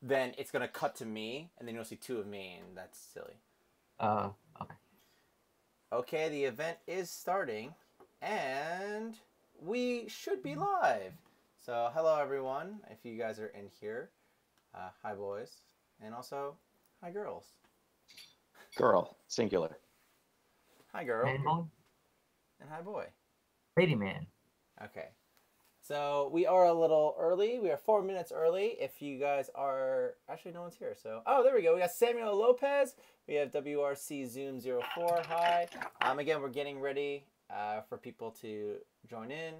then it's gonna cut to me, and then you'll see two of me, and that's silly. Okay. Okay, the event is starting, and we should be live. So, hello everyone, if you guys are in here. Hi boys, and also, hi girls. Girl, singular. Hi girl. Man boy? And hi boy. Lady man. Okay. So, we are a little early. We are 4 minutes early. If you guys are... Actually, no one's here, so... Oh, there we go. We got Samuel Lopez. We have WRC Zoom 04. Hi. Again, we're getting ready for people to join in.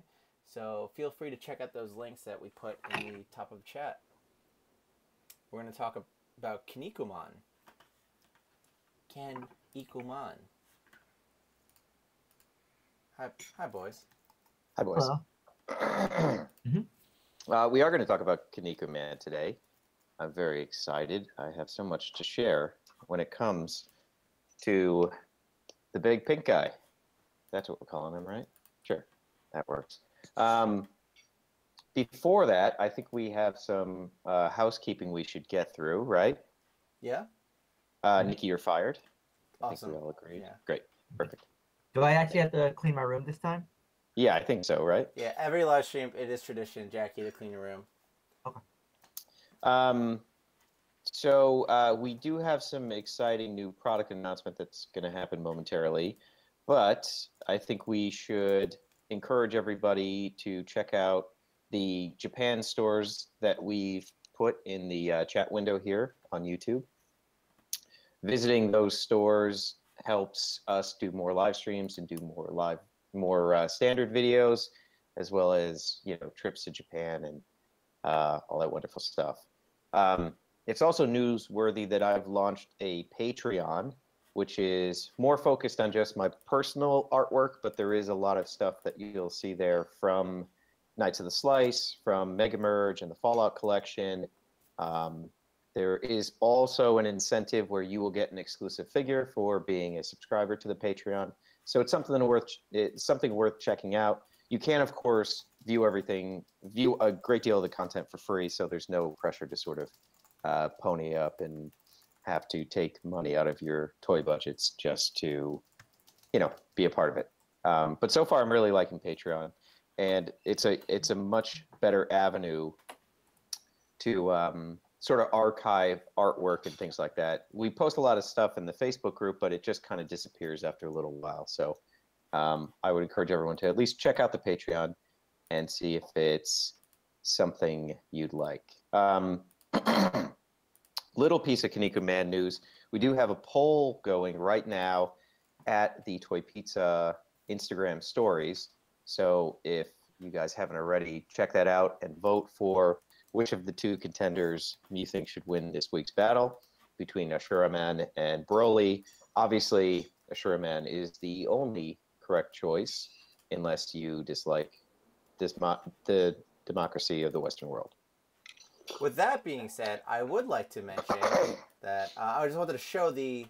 So, feel free to check out those links that we put in the top of the chat. We're going to talk about Kinnikuman. Kinnikuman. Hi, boys. Hi, boys. We are going to talk about Kinnikuman today. I'm very excited. I have so much to share when it comes to the big pink guy. That's what we're calling him, right? Sure, that works. Before that, I think we have some housekeeping we should get through, right? Yeah. Nicky, you're fired. Awesome. I think we all agreed. Yeah. Great. Perfect. Do I actually have to clean my room this time? Yeah, I think so, right? Yeah, every live stream, it is tradition, Jackie, to clean your room. Okay. So we do have some exciting new product announcement that's going to happen momentarily, but I think we should encourage everybody to check out the Japan stores that we've put in the chat window here on YouTube. Visiting those stores helps us do more live streams and do more standard videos, as well as trips to Japan and all that wonderful stuff. It's also newsworthy that I've launched a Patreon, which is more focused on just my personal artwork, but there is a lot of stuff that you'll see there from Knights of the Slice, from Mega Merge and the Fallout collection. There is also an incentive where you will get an exclusive figure for being a subscriber to the Patreon. So it's something worth checking out. You can, of course, view a great deal of the content for free, so there's no pressure to sort of pony up and have to take money out of your toy budgets just to, be a part of it. But so far, I'm really liking Patreon, and it's a much better avenue to sort of archive artwork and things like that. We post a lot of stuff in the Facebook group, but it just kind of disappears after a little while. So I would encourage everyone to at least check out the Patreon and see if it's something you'd like. Little piece of Kinnikuman news. We do have a poll going right now at the Toy Pizza Instagram stories. So if you guys haven't already, check that out and vote for which of the two contenders you think should win this week's battle between Ashuraman and Broly. Obviously, Ashuraman is the only correct choice, unless you dislike the democracy of the Western world. With that being said, I would like to mention that I just wanted to show the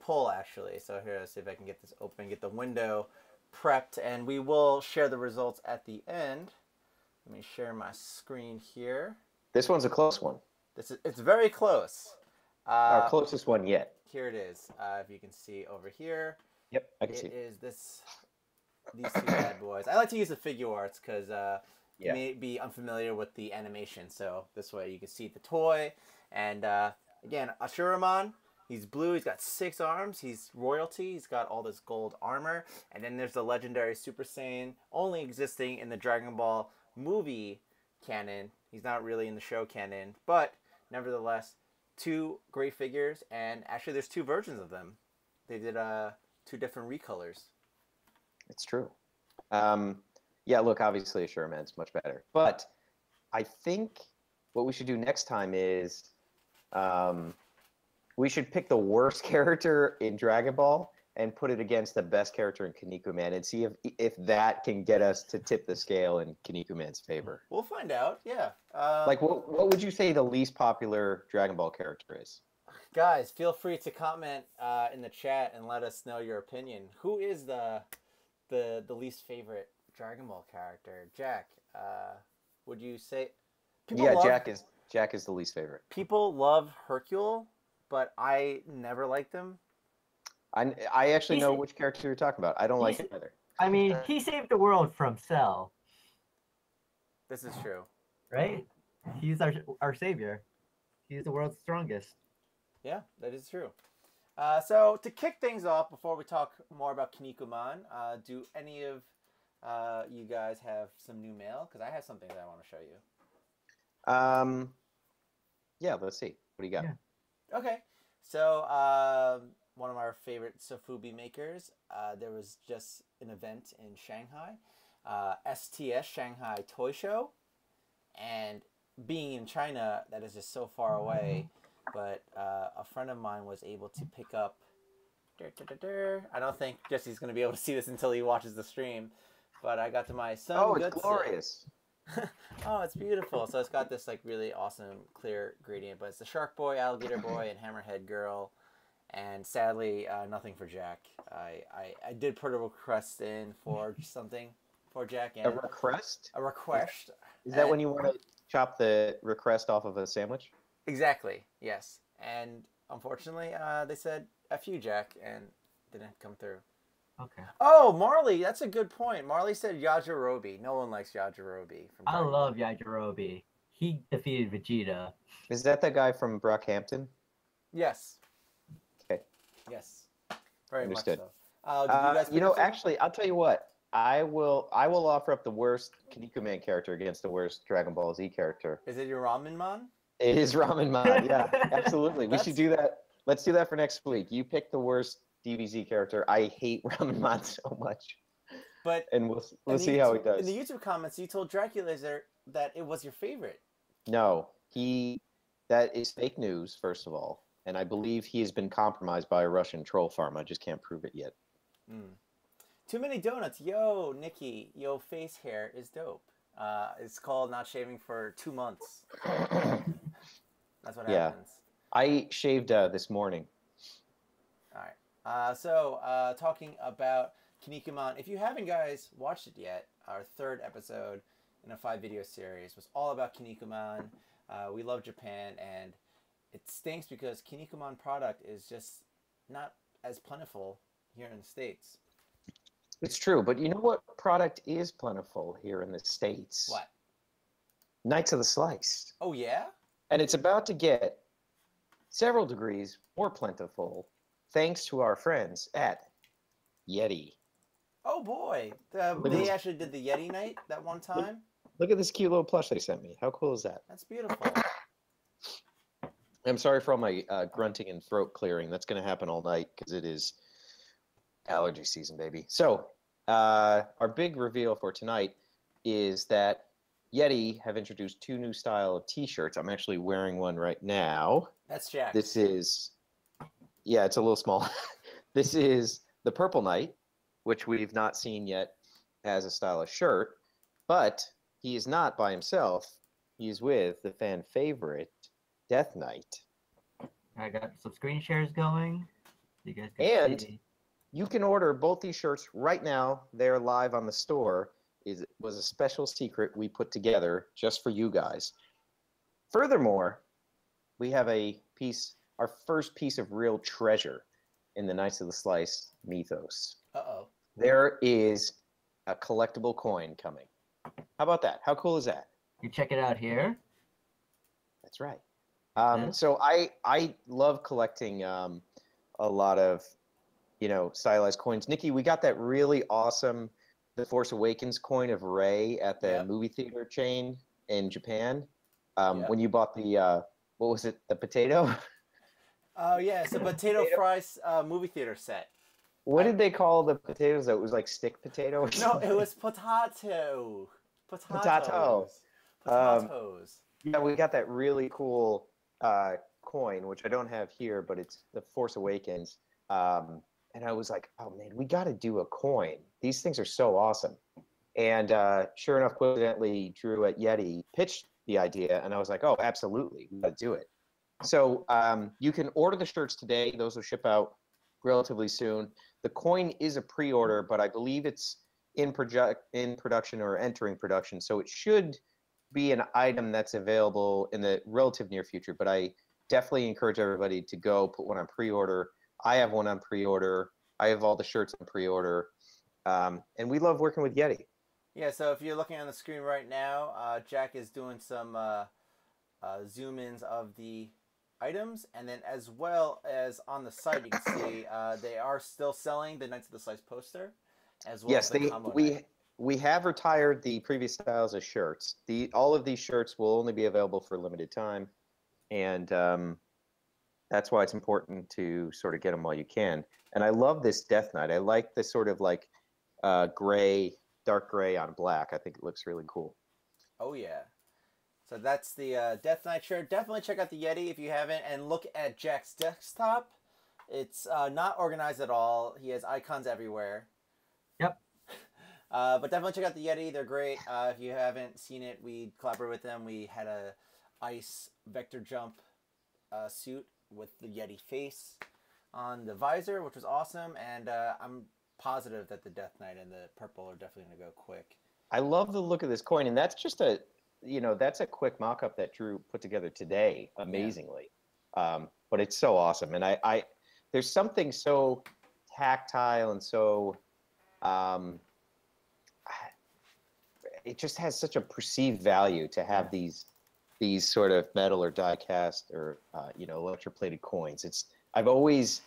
poll, actually. So here, let's see if I can get this open, get the window prepped, and we will share the results at the end. Let me share my screen here. This one's a close one. It's very close. Our closest one yet. Here it is. If you can see over here. Yep, I can see. It is these two bad boys. I like to use the figure arts because you may be unfamiliar with the animation. So this way you can see the toy. And again, Ashuraman, he's blue. He's got 6 arms. He's royalty. He's got all this gold armor. And then there's the legendary Super Saiyan, only existing in the Dragon Ball movie canon. He's not really in the show canon, but nevertheless, 2 great figures, and actually there's 2 versions of them. They did 2 different recolors. It's true. Yeah, look, obviously Ashuraman's much better, but I think what we should do next time is we should pick the worst character in Dragon Ball and put it against the best character in Kinnikuman and see if that can get us to tip the scale in Kinnikuman's favor. We'll find out, yeah. Like, what would you say the least popular Dragon Ball character is? Guys, feel free to comment in the chat and let us know your opinion. Who is the least favorite Dragon Ball character? Jack, would you say... Jack Jack is the least favorite. People love Hercule, but I never liked him. I actually know which character you're talking about. I don't like him either. I mean, he saved the world from Cell. This is true. Right? He's our savior. He's the world's strongest. Yeah, that is true. So to kick things off, before we talk more about Kinnikuman, do any of you guys have some new mail? Because I have something that I want to show you. Yeah, let's see. What do you got? Yeah. Okay. So one of our favorite sofubi makers, there was just an event in Shanghai, STS, Shanghai Toy Show. And being in China, that is just so far away. But a friend of mine was able to pick up. I don't think Jesse's going to be able to see this until he watches the stream. But I got to my son. Oh, it's glorious. Oh, it's beautiful. So it's got this like really awesome clear gradient. But it's the Shark Boy, Alligator Boy, and Hammerhead Girl. And sadly, nothing for Jack. I did put a request in for something for Jack. And a request? A request. Is that when you want to chop the request off of a sandwich? Exactly, yes. And unfortunately, they said, F you, Jack, and didn't come through. Okay. Oh, Marley, that's a good point. Marley said Yajirobe. No one likes Yajirobe. I love Yajirobe. He defeated Vegeta. Is that the guy from Brockhampton? Yes. Okay. Yes. Very Understood. much so. Did you guys actually, I'll tell you what. I will offer up the worst Kinnikuman character against the worst Dragon Ball Z character. Is it your Ramen Man? It is Ramen Man, yeah, absolutely. We should do that. Let's do that for next week. You pick the worst DBZ character. I hate Ramen Man so much. And we'll see how he does. In the YouTube comments, you told Dracula that it was your favorite. No, that is fake news, first of all. And I believe he has been compromised by a Russian troll farm. I just can't prove it yet. Too many donuts. Yo, Nicky, yo, face hair is dope. It's called not shaving for 2 months. That's what happens. I shaved this morning. All right. So talking about Kinnikuman, if you haven't guys watched it yet, our 3rd episode in a 5-video series was all about Kinnikuman. We love Japan, and it stinks because Kinnikuman product is just not as plentiful here in the States. It's true, but you know what product is plentiful here in the States? What? Knights of the Slice. Oh, yeah? And it's about to get several degrees more plentiful thanks to our friends at Yeti. Oh, boy. They actually did the Yeti night that one time? Look at this cute little plush they sent me. How cool is that? That's beautiful. I'm sorry for all my grunting and throat clearing. That's going to happen all night because it is allergy season, baby. So our big reveal for tonight is that Yeti have introduced 2 new style of t-shirts. I'm actually wearing one right now. That's Jack. This is, yeah, it's a little small. This is the Purple Knight, which we've not seen yet as a stylish shirt, but he is not by himself. He's with the fan favorite Death Knight. I got some screen shares going. You guys can see. You can order both these shirts right now. They're live on the store. It was a special secret we put together just for you guys. Furthermore, we have our first piece of real treasure in the Knights of the Slice mythos. Uh-oh. There is a collectible coin coming. How about that? How cool is that? You check it out here. That's right. So I love collecting a lot of stylized coins. Nicky, we got that really awesome The Force Awakens coin of Rey at the movie theater chain in Japan. When you bought the what was it, the potato? Oh yeah, it's a potato fries movie theater set. What did they call the potatoes? That was like stick potato? No, it was potato. Potato. Potatoes. Yeah, we got that really cool coin, which I don't have here, but it's The Force Awakens. And I was like, oh man, we got to do a coin. These things are so awesome. And sure enough, coincidentally, Drew at Yeti pitched the idea, and I was like, oh, absolutely, we got to do it. So you can order the shirts today. Those will ship out relatively soon. The coin is a pre-order, but I believe it's in production or entering production, so it should be an item that's available in the relative near future, but I definitely encourage everybody to go put one on pre-order. I have one on pre-order. I have all the shirts on pre-order. And we love working with Yeti. Yeah, so if you're looking on the screen right now, Jack is doing some zoom-ins of the items, and then as well as on the site, you can see they are still selling the Knights of the Slice poster, as well as the combo knife. We have retired the previous styles of shirts. All of these shirts will only be available for a limited time, and that's why it's important to sort of get them while you can. And I love this Death Knight. I like this sort of like gray, dark gray on black. I think it looks really cool. Oh yeah. So that's the Death Knight shirt. Definitely check out the Yeti if you haven't, and look at Jack's desktop. It's not organized at all. He has icons everywhere. Yep. But definitely check out the Yeti. They're great. If you haven't seen it, we collaborated with them. We had a ice vector jump suit with the Yeti face on the visor, which was awesome. And I'm positive that the Death Knight and the purple are definitely going to go quick. I love the look of this coin, and that's just that's a quick mock-up that Drew put together today, amazingly. Yeah. But it's so awesome, and I there's something so tactile and so it just has such a perceived value to have these sort of metal or die cast or electroplated coins. I've always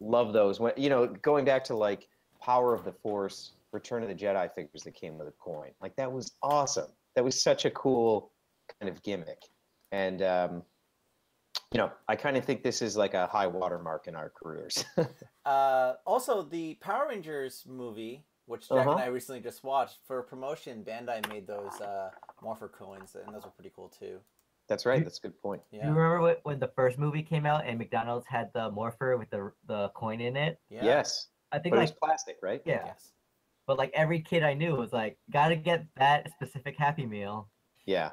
loved those. When going back to like Power of the Force, Return of the Jedi figures that came with a coin, like that was awesome. That was such a cool kind of gimmick, and I kind of think this is like a high watermark in our careers. Also, the Power Rangers movie, which Jack and I recently just watched, for promotion, Bandai made those Morpher coins, and those were pretty cool too. That's right. That's a good point. Yeah. Do you remember when the first movie came out and McDonald's had the Morpher with the coin in it? Yeah. Yes. I think but it was plastic, right? Yeah. Yes. But like every kid I knew was like, gotta get that specific Happy Meal. Yeah.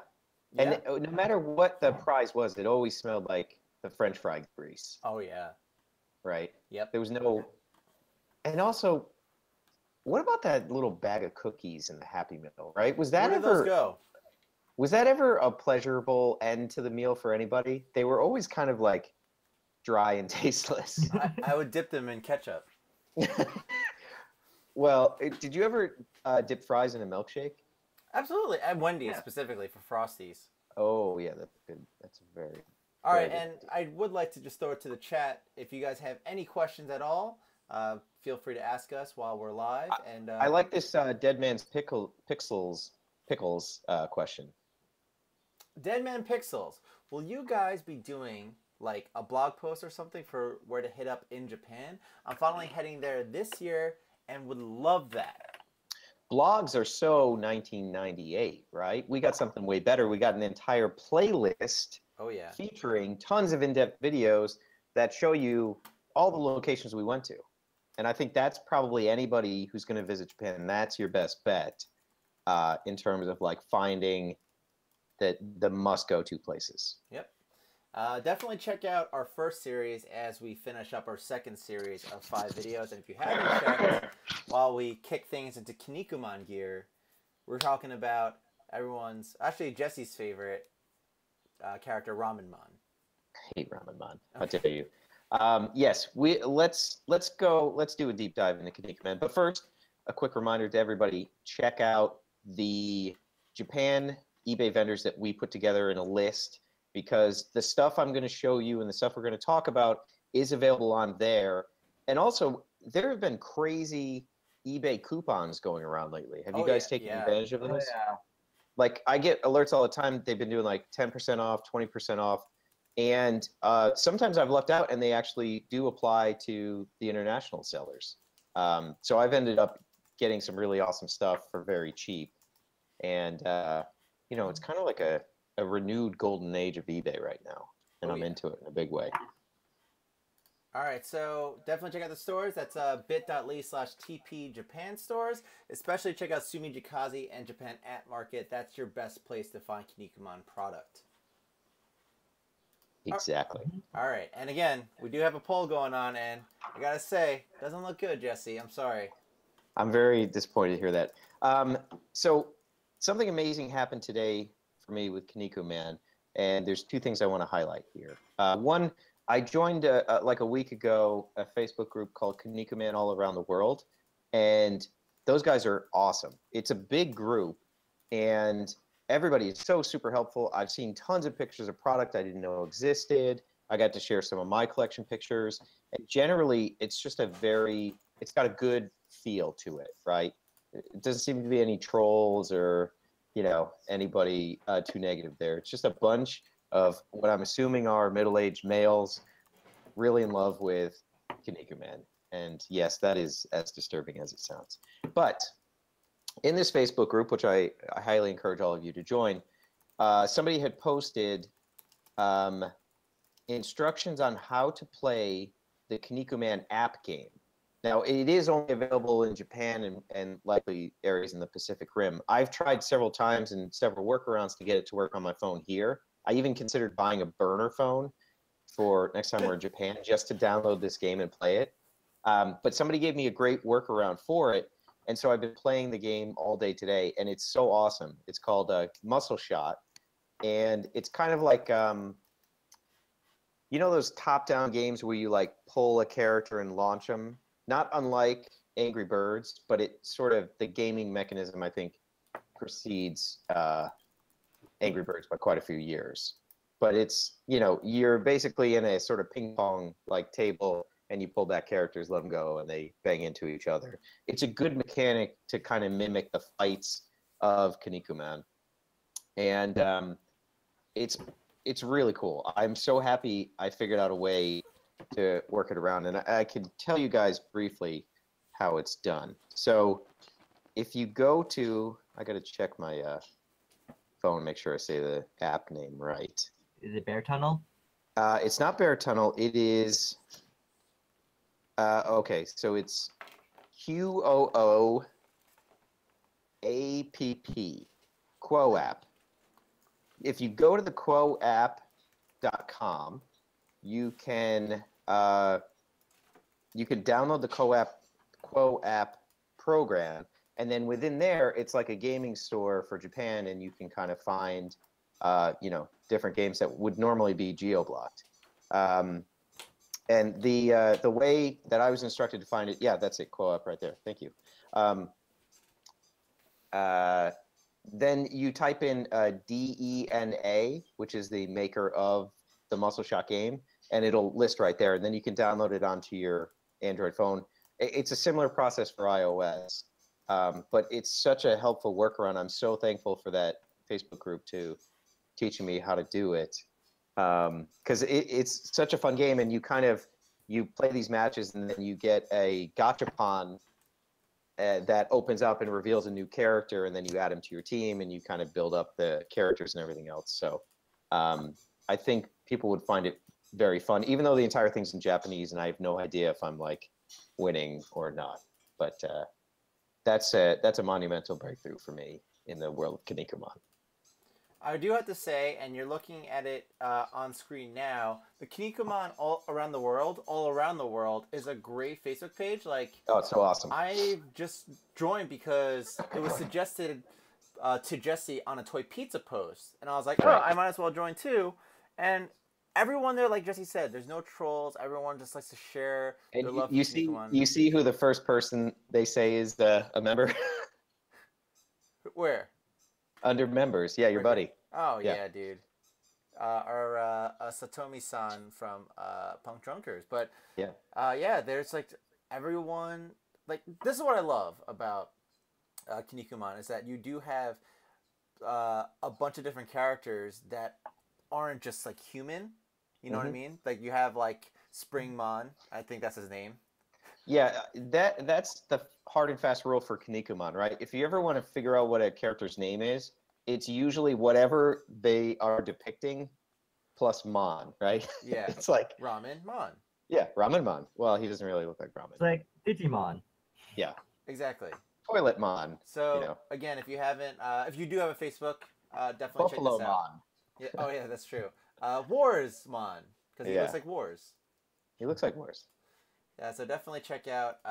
And no matter what the prize was, it always smelled like the French fry grease. Oh yeah. Right. Yep. There was no. And also, what about that little bag of cookies in the Happy Meal? Right? Was that Where did those go? Was that ever a pleasurable end to the meal for anybody? They were always kind of like dry and tasteless. I would dip them in ketchup. Well, did you ever dip fries in a milkshake? Absolutely. At Wendy's specifically for Frosties. Oh, yeah, that's good. That's very... All right, and I would like to just throw it to the chat. If you guys have any questions at all, feel free to ask us while we're live. And I like this Dead Man's Pickles question. Dead Man Pixels, will you guys be doing like a blog post or something for where to hit up in Japan? I'm finally heading there this year and would love that. Blogs are so 1998, right? We got something way better. We got an entire playlist featuring tons of in-depth videos that show you all the locations we went to. And I think that's probably anybody who's going to visit Japan, that's your best bet in terms of like finding the must-go-to places. Yep. Definitely check out our first series as we finish up our second series of 5 videos. And if you haven't checked, while we kick things into Kinnikuman gear, we're talking about actually Jesse's favorite character, Ramenman. I hate Ramenman. How dare you? Yes, let's do a deep dive into Kinnikuman. But first, a quick reminder to everybody: check out the Japan eBay vendors that we put together in a list, because the stuff I'm going to show you and the stuff we're going to talk about is available on there. And also, there have been crazy eBay coupons going around lately. Have you guys taken advantage of those? Oh, yeah. Like, I get alerts all the time. They've been doing like 10% off, 20% off. And sometimes I've left out, and they actually do apply to the international sellers. So I've ended up getting some really awesome stuff for very cheap. And, it's kind of like a renewed golden age of eBay right now. And I'm into it in a big way. All right, so definitely check out the stores. That's bit.ly/TP Japan stores. Especially check out Sumijikaze and Japan at Market. That's your best place to find Kinnikuman product. Exactly. All right, and again, we do have a poll going on, and I gotta say, doesn't look good, Jesse. I'm sorry. I'm very disappointed to hear that. So something amazing happened today for for me with Kinnikuman, and there's two things I want to highlight here. One, I joined like a week ago a Facebook group called Kinnikuman All Around the World, and those guys are awesome. It's a big group, and everybody is so super helpful. I've seen tons of pictures of product I didn't know existed. I got to share some of my collection pictures, and generally, it's just it's got a good feel to it, right? It doesn't seem to be any trolls or, anybody too negative there. It's just a bunch of what I'm assuming are middle-aged males really in love with Kinnikuman. And yes, that is as disturbing as it sounds. But in this Facebook group, which I highly encourage all of you to join, somebody had posted instructions on how to play the Kinnikuman app game. Now, it is only available in Japan and likely areas in the Pacific Rim. I've tried several times and several workarounds to get it to work on my phone here. I even considered buying a burner phone for next time we're in Japan just to download this game and play it. But somebody gave me a great workaround for it, and so I've been playing the game all day today, and it's so awesome. It's called Muscle Shot, and it's kind of like those top-down games where you like pull a character and launch them? Not unlike Angry Birds, but the gaming mechanism, I think, precedes Angry Birds by quite a few years. But it's, you're basically in a sort of ping pong like table, and you pull back characters, let them go, and they bang into each other. It's a good mechanic to kind of mimic the fights of Kinnikuman. And it's really cool. I'm so happy I figured out a way to work it around, and I can tell you guys briefly how it's done. So if you go to, I got to check my phone, make sure I say the app name right. Is it Bear Tunnel? It's not Bear Tunnel. It is, okay, so it's QOOAPP, Quo app. If you go to the quoapp.com, you can download the Quo app program, and then within there, it's like a gaming store for Japan, and you can kind of find, different games that would normally be geo-blocked. And the way that I was instructed to find it, yeah, that's it, Quo app right there. Thank you. Then you type in DENA, which is the maker of the Muscle Shot game, and it'll list right there. And then you can download it onto your Android phone. It's a similar process for iOS, but it's such a helpful workaround. I'm so thankful for that Facebook group too, teaching me how to do it, because it's such a fun game, and you play these matches, and then you get a gachapon that opens up and reveals a new character, and then you add him to your team, and you kind of build up the characters and everything else. So I think people would find it very fun, even though the entire thing's in Japanese, and I have no idea if I'm like winning or not. But that's a monumental breakthrough for me in the world of Kinnikuman. I do have to say, and you're looking at it on screen now, the Kinnikuman all around the world is a great Facebook page. Like, oh, it's so awesome. I just joined because it was suggested to Jesse on a Toy Pizza post, and I was like, oh, I might as well join too. And everyone there, like Jesse said, there's no trolls. Everyone just likes to share their love for Kinnikuman. You see who the first person they say is a member? Where? Under members, yeah, your buddy. Oh yeah, dude. Our Satomi-san from Punk Drunkers, but yeah, there's like everyone. Like, this is what I love about Kinnikuman, is that you do have a bunch of different characters that aren't just like human. You know what I mean? Like, you have like Springmon. I think that's his name. Yeah, that's the hard and fast rule for Kinnikuman, right? If you ever want to figure out what a character's name is, it's usually whatever they are depicting plus Mon, right? Yeah. It's like Ramen Mon. Yeah, Ramen Mon. Well, he doesn't really look like ramen. It's like Digimon. Yeah. Exactly. Toilet Mon. So again, if you haven't, if you do have a Facebook, definitely Buffalo check this out. Mon. Yeah. Oh yeah, that's true. Wars Mon, because he looks like Wars. He looks like Wars. Yeah, so definitely check out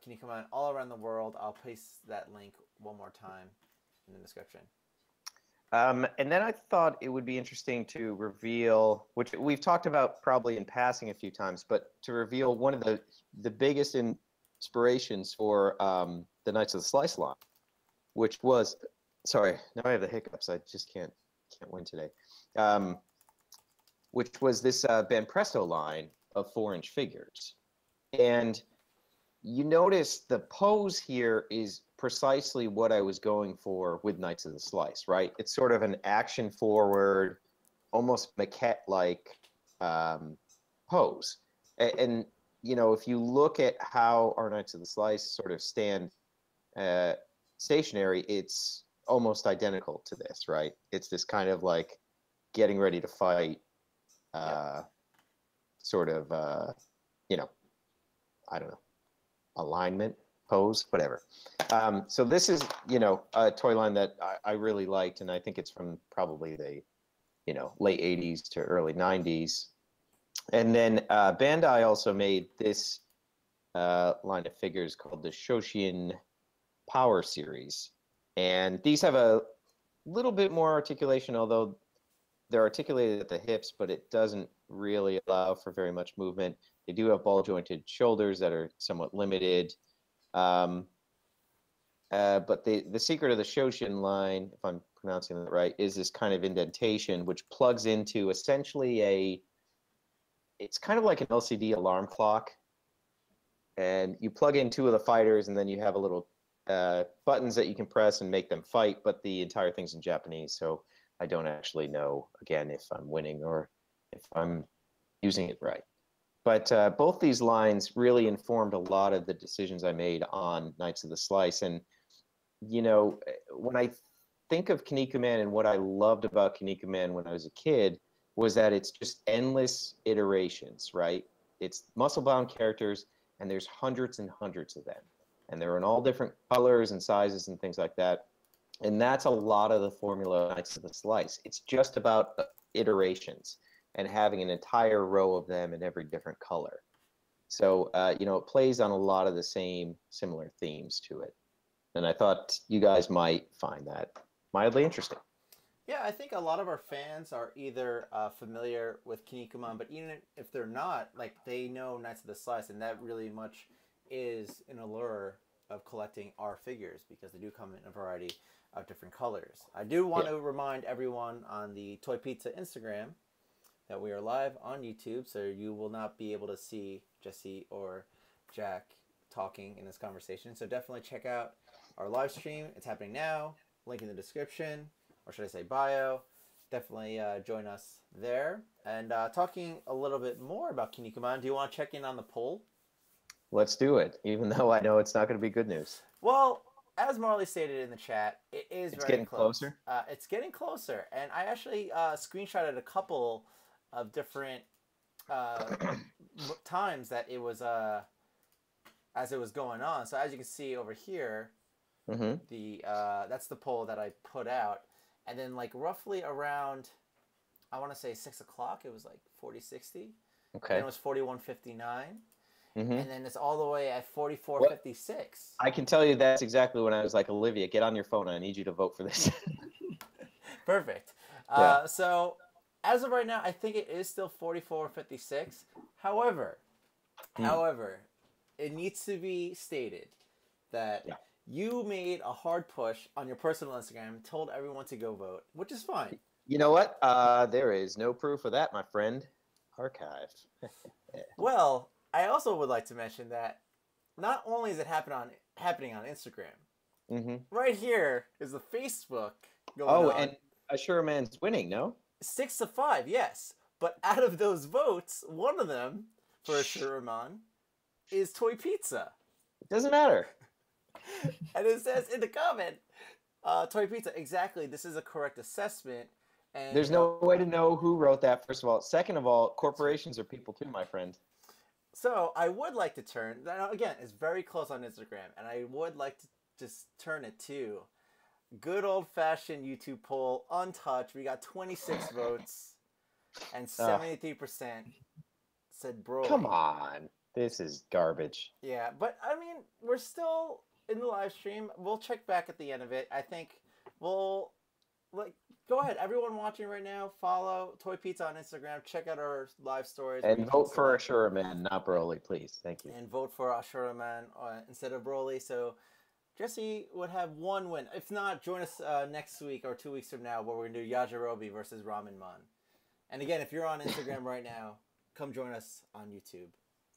Kinnikuman all around the world. I'll paste that link one more time in the description. And then I thought it would be interesting to reveal, which we've talked about probably in passing a few times, but to reveal one of the biggest inspirations for the Knights of the Slice line, which was, sorry, now I have the hiccups. I just can't win today. Which was this Banpresto line of 4-inch figures. And you notice the pose here is precisely what I was going for with Knights of the Slice, right? It's sort of an action-forward, almost maquette-like pose. And, you know, if you look at how our Knights of the Slice sort of stand stationary, it's almost identical to this, right? It's this kind of like getting ready to fight sort of, you know, I don't know, alignment, pose, whatever. So this is, you know, a toy line that I really liked, and I think it's from probably the, you know, late 80s to early 90s. And then Bandai also made this line of figures called the Shoshin Power Series. And these have a little bit more articulation, although they're articulated at the hips, but it doesn't really allow for very much movement. They do have ball-jointed shoulders that are somewhat limited. But the secret of the Shoshin line, if I'm pronouncing that right, is this kind of indentation, which plugs into essentially it's kind of like an LCD alarm clock. And you plug in 2 of the fighters, and then you have a little buttons that you can press and make them fight, but the entire thing's in Japanese, so I don't actually know, again, if I'm winning or if I'm using it right. But both these lines really informed a lot of the decisions I made on Knights of the Slice. And, you know, when I think of Kinnikuman and what I loved about Kinnikuman when I was a kid was that it's just endless iterations, right? It's muscle-bound characters, and there's hundreds and hundreds of them. And they're in all different colors and sizes and things like that. And that's a lot of the formula of Knights of the Slice. It's just about iterations and having an entire row of them in every different color. So, you know, it plays on a lot of the same similar themes to it. And I thought you guys might find that mildly interesting. Yeah, I think a lot of our fans are either familiar with Kinnikuman, but even if they're not, like, they know Knights of the Slice, and that really much is an allure of collecting our figures because they do come in a variety of different colors. I do want to remind everyone on the Toy Pizza Instagram that we are live on YouTube, so you will not be able to see Jesse or Jack talking in this conversation. So definitely check out our live stream. It's happening now. Link in the description, or should I say bio. Definitely join us there. And talking a little bit more about Kinnikuman, do you want to check in on the poll? Let's do it, even though I know it's not going to be good news. Well, as Marley stated in the chat, it's very getting close. Closer. It's getting closer, and I actually screenshotted a couple of different times that it was as it was going on. So as you can see over here, the that's the poll that I put out, and then like roughly around, I want to say 6 o'clock, it was like 40-60. Okay. Then it was 41-59. And then it's all the way at 44-56. I can tell you that's exactly when I was like, Olivia, get on your phone. I need you to vote for this. Perfect. So as of right now, I think it is still 44-56. However, it needs to be stated that you made a hard push on your personal Instagram, told everyone to go vote, which is fine. You know what? There is no proof of that, my friend. Archived. Well, I also would like to mention that not only is it happening on Instagram, right here is the Facebook going on. Oh, and Assure Man's winning, no? 6-5, yes. But out of those votes, one of them for Assure Man is Toy Pizza. It doesn't matter. And it says in the comment, Toy Pizza, exactly, this is a correct assessment. And there's no way to know who wrote that, first of all. Second of all, corporations are people too, my friend. So I would like to turn, again, it's very close on Instagram, and I would like to just turn it to good old-fashioned YouTube poll, untouched. We got 26 votes, and 73% said bro. Come on. This is garbage. Yeah, but, I mean, we're still in the live stream. We'll check back at the end of it. I think we'll, like, go ahead. Everyone watching right now, follow Toy Pizza on Instagram. Check out our live stories. And vote for Ashura Man, not Broly, please. Thank you. And vote for Ashura Man instead of Broly. So Jesse would have one win. If not, join us next week or 2 weeks from now where we're going to do Yajirobe versus Ramenman. And again, if you're on Instagram right now, come join us on YouTube.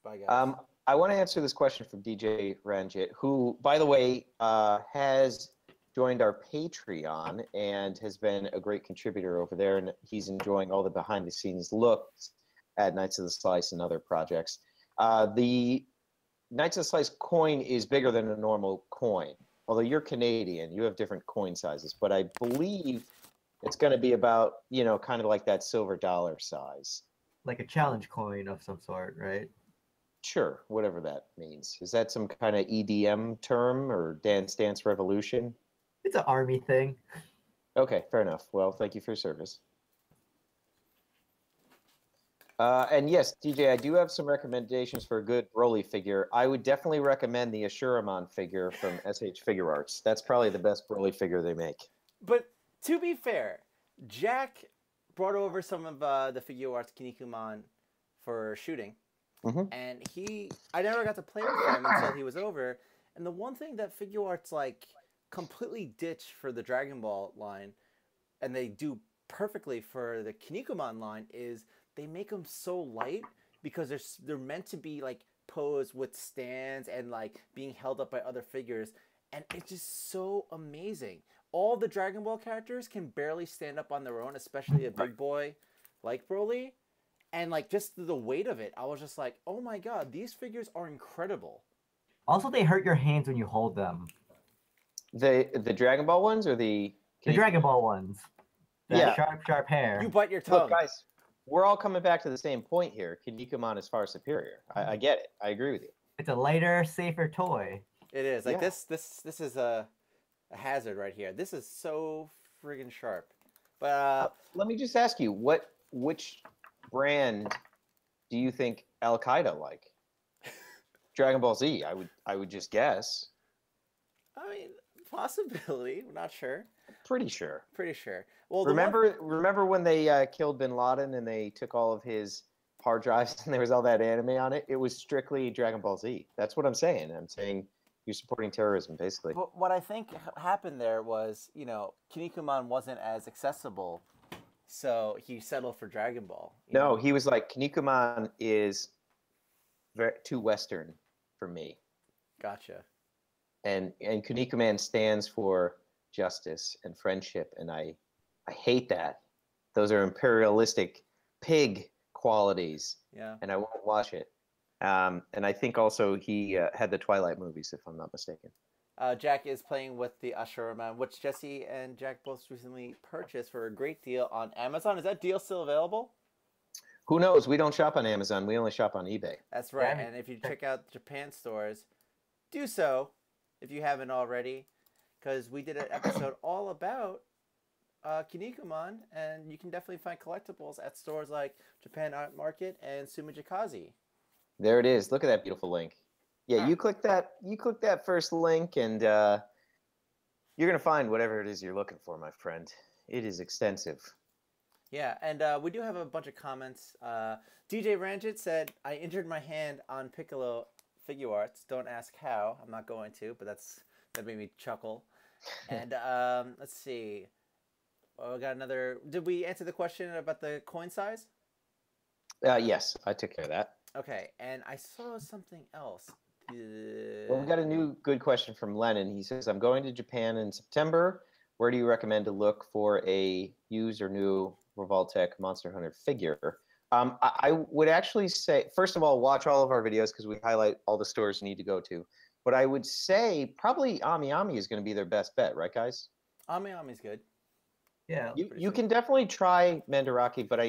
Bye, guys. I want to answer this question from DJ Ranjit, who, by the way, has joined our Patreon and has been a great contributor over there, and he's enjoying all the behind-the-scenes looks at Knights of the Slice and other projects. The Knights of the Slice coin is bigger than a normal coin. Although you're Canadian, you have different coin sizes, but I believe it's going to be about, you know, kind of like that silver dollar size. Like a challenge coin of some sort, right? Sure, whatever that means. Is that some kind of EDM term or Dance Dance Revolution? It's an army thing. Okay, fair enough. Well, thank you for your service. And yes, DJ, I do have some recommendations for a good Broly figure. I would definitely recommend the Ashuraman figure from SH Figure Arts. That's probably the best Broly figure they make. But to be fair, Jack brought over some of the Figure Arts Kinnikuman for shooting. And I never got to play with him until he was over. And the one thing that Figure Arts like completely ditched for the Dragon Ball line, and they do perfectly for the Kinnikuman line, is they make them so light because they're meant to be like posed with stands and like being held up by other figures, and it's just so amazing. All the Dragon Ball characters can barely stand up on their own, especially a big boy like Broly. And like just the weight of it, I was just like, oh my god, these figures are incredible. Also, they hurt your hands when you hold them. The Dragon Ball ones or the Dragon Ball ones? That sharp hair. You bite your tongue. Look, guys, we're all coming back to the same point here. Kinnikuman is far superior. I get it. I agree with you. It's a lighter, safer toy. It is. Like this is a hazard right here. This is so friggin' sharp. But let me just ask you, which brand do you think Al Qaeda like? Dragon Ball Z, I would just guess. I mean, possibility. We're not sure. Pretty sure. Pretty sure. Well, remember when they killed Bin Laden and they took all of his hard drives and there was all that anime on it? It was strictly Dragon Ball Z. That's what I'm saying. I'm saying you're supporting terrorism, basically. But what I think happened there was, you know, Kinnikuman wasn't as accessible, so he settled for Dragon Ball. No, he was like, Kinnikuman is too Western for me. Gotcha. And Kinnikuman stands for justice and friendship, and I hate that. Those are imperialistic pig qualities. Yeah. And I won't watch it. And I think also he had the Twilight movies, if I'm not mistaken. Jack is playing with the Ashuraman, which Jesse and Jack both recently purchased for a great deal on Amazon. Is that deal still available? Who knows? We don't shop on Amazon. We only shop on eBay. That's right. And if you check out Japan stores, do so if you haven't already, because we did an episode all about Kinnikuman, and you can definitely find collectibles at stores like Japan Art Market and Sumijikazi. There it is. Look at that beautiful link. Yeah, you click that first link, and you're gonna find whatever it is you're looking for, my friend. It is extensive. Yeah, and we do have a bunch of comments. DJ Ranjit said, "I injured my hand on Piccolo Figure Arts. Don't ask how. I'm not going to, but that made me chuckle." And let's see. Oh, we got another. Did we answer the question about the coin size? Yes, I took care of that. Okay, and I saw something else. Well, we got a new good question from Lennon. He says, "I'm going to Japan in September. Where do you recommend to look for a used or new Revoltech Monster Hunter figure?" I would actually say, first of all, watch all of our videos because we highlight all the stores you need to go to. But I would say probably Ami Ami is going to be their best bet, right, guys? Ami Ami's good. Yeah. You can definitely try Mandarake, but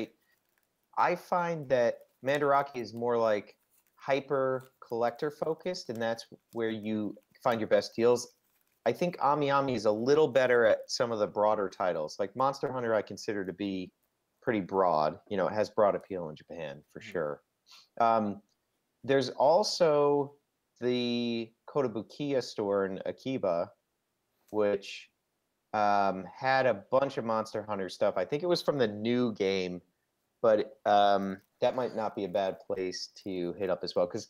I find that Mandarake is more like hyper collector focused, and that's where you find your best deals. I think Ami Ami is a little better at some of the broader titles. Like Monster Hunter I consider to be pretty broad. You know, it has broad appeal in Japan for sure. There's also the Kotobukiya store in Akiba, which had a bunch of Monster Hunter stuff. I think it was from the new game, but that might not be a bad place to hit up as well, because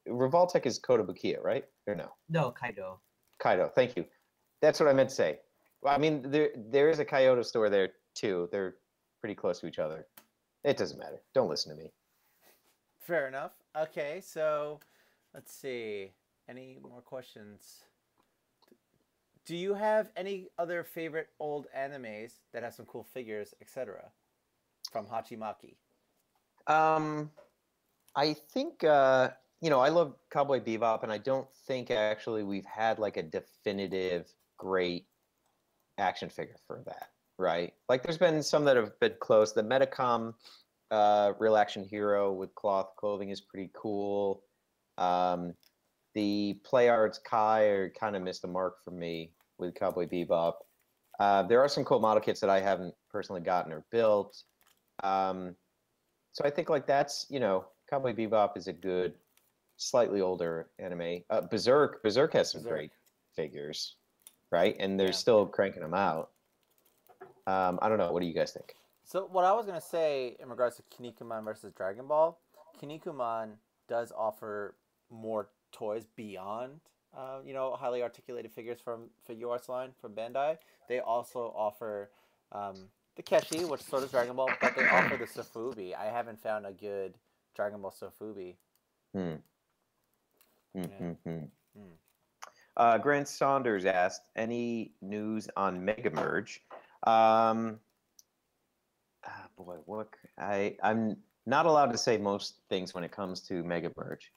Revoltech is Kotobukiya, right? Or no? No, Kaido. Kaido, thank you. That's what I meant to say. Well, I mean, there is a Kyoto store there too. They're pretty close to each other. It doesn't matter. Don't listen to me. Fair enough. Okay, so let's see. Any more questions? Do you have any other favorite old animes that have some cool figures, etc. from Hachimaki? I think I love Cowboy Bebop, and I don't think actually we've had like a definitive great action figure for that, right? Like there's been some that have been close. The Metacom Real Action Hero with cloth clothing is pretty cool. The Play Arts Kai kind of missed the mark for me with Cowboy Bebop. There are some cool model kits that I haven't personally gotten or built. So I think like that's, Cowboy Bebop is a good, slightly older anime. Berserk has some great figures, right? And they're still cranking them out. I don't know. What do you guys think? So what I was going to say in regards to Kinnikuman versus Dragon Ball, Kinnikuman does offer more toys beyond, highly articulated figures from Figure Arts line from Bandai. They also offer the Keshi, which sort of Dragon Ball, but they offer the Sofubi. I haven't found a good Dragon Ball Sofubi. Grant Saunders asked, any news on Mega Merge? I'm not allowed to say most things when it comes to Mega Merge.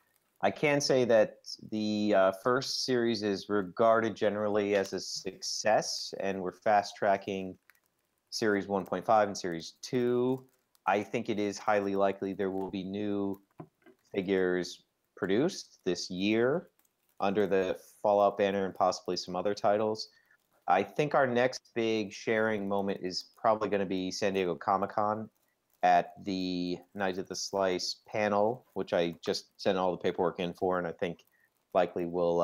I can say that the first series is regarded generally as a success, and we're fast tracking Series 1.5 and Series 2. I think it is highly likely there will be new figures produced this year under the Fallout banner and possibly some other titles. I think our next big sharing moment is probably going to be San Diego Comic-Con at the Night of the Slice panel, which I just sent all the paperwork in for, and I think likely we'll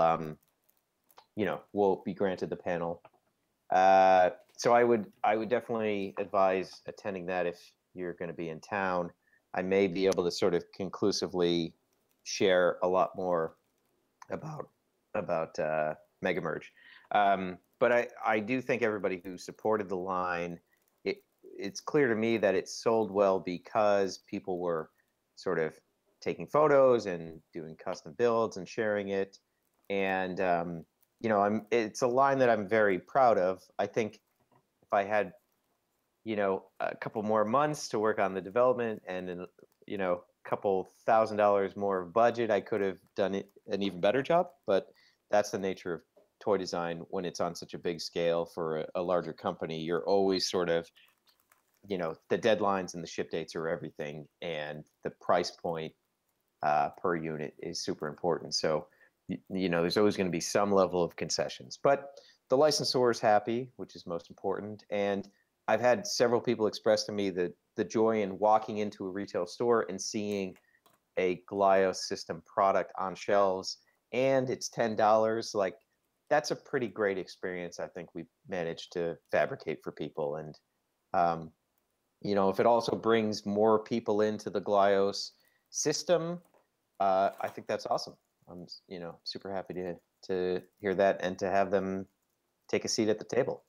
be granted the panel. So I would definitely advise attending that if you're going to be in town. I may be able to sort of conclusively share a lot more about Mega Merge. But I do think everybody who supported the line, it's clear to me that it sold well because people were sort of taking photos and doing custom builds and sharing it. And, it's a line that I'm very proud of. I think if I had, a couple more months to work on the development and, a couple $1,000 more of budget, I could have done an even better job. But that's the nature of toy design when it's on such a big scale for a larger company. You're always sort of, the deadlines and the ship dates are everything, and the price point per unit is super important. So, there's always going to be some level of concessions, but the licensor is happy, which is most important. And I've had several people express to me the joy in walking into a retail store and seeing a Glyos system product on shelves, and it's $10. Like, that's a pretty great experience. I think we managed to fabricate for people. And, if it also brings more people into the Glyos system, I think that's awesome. I'm, super happy to hear that and to have them take a seat at the table.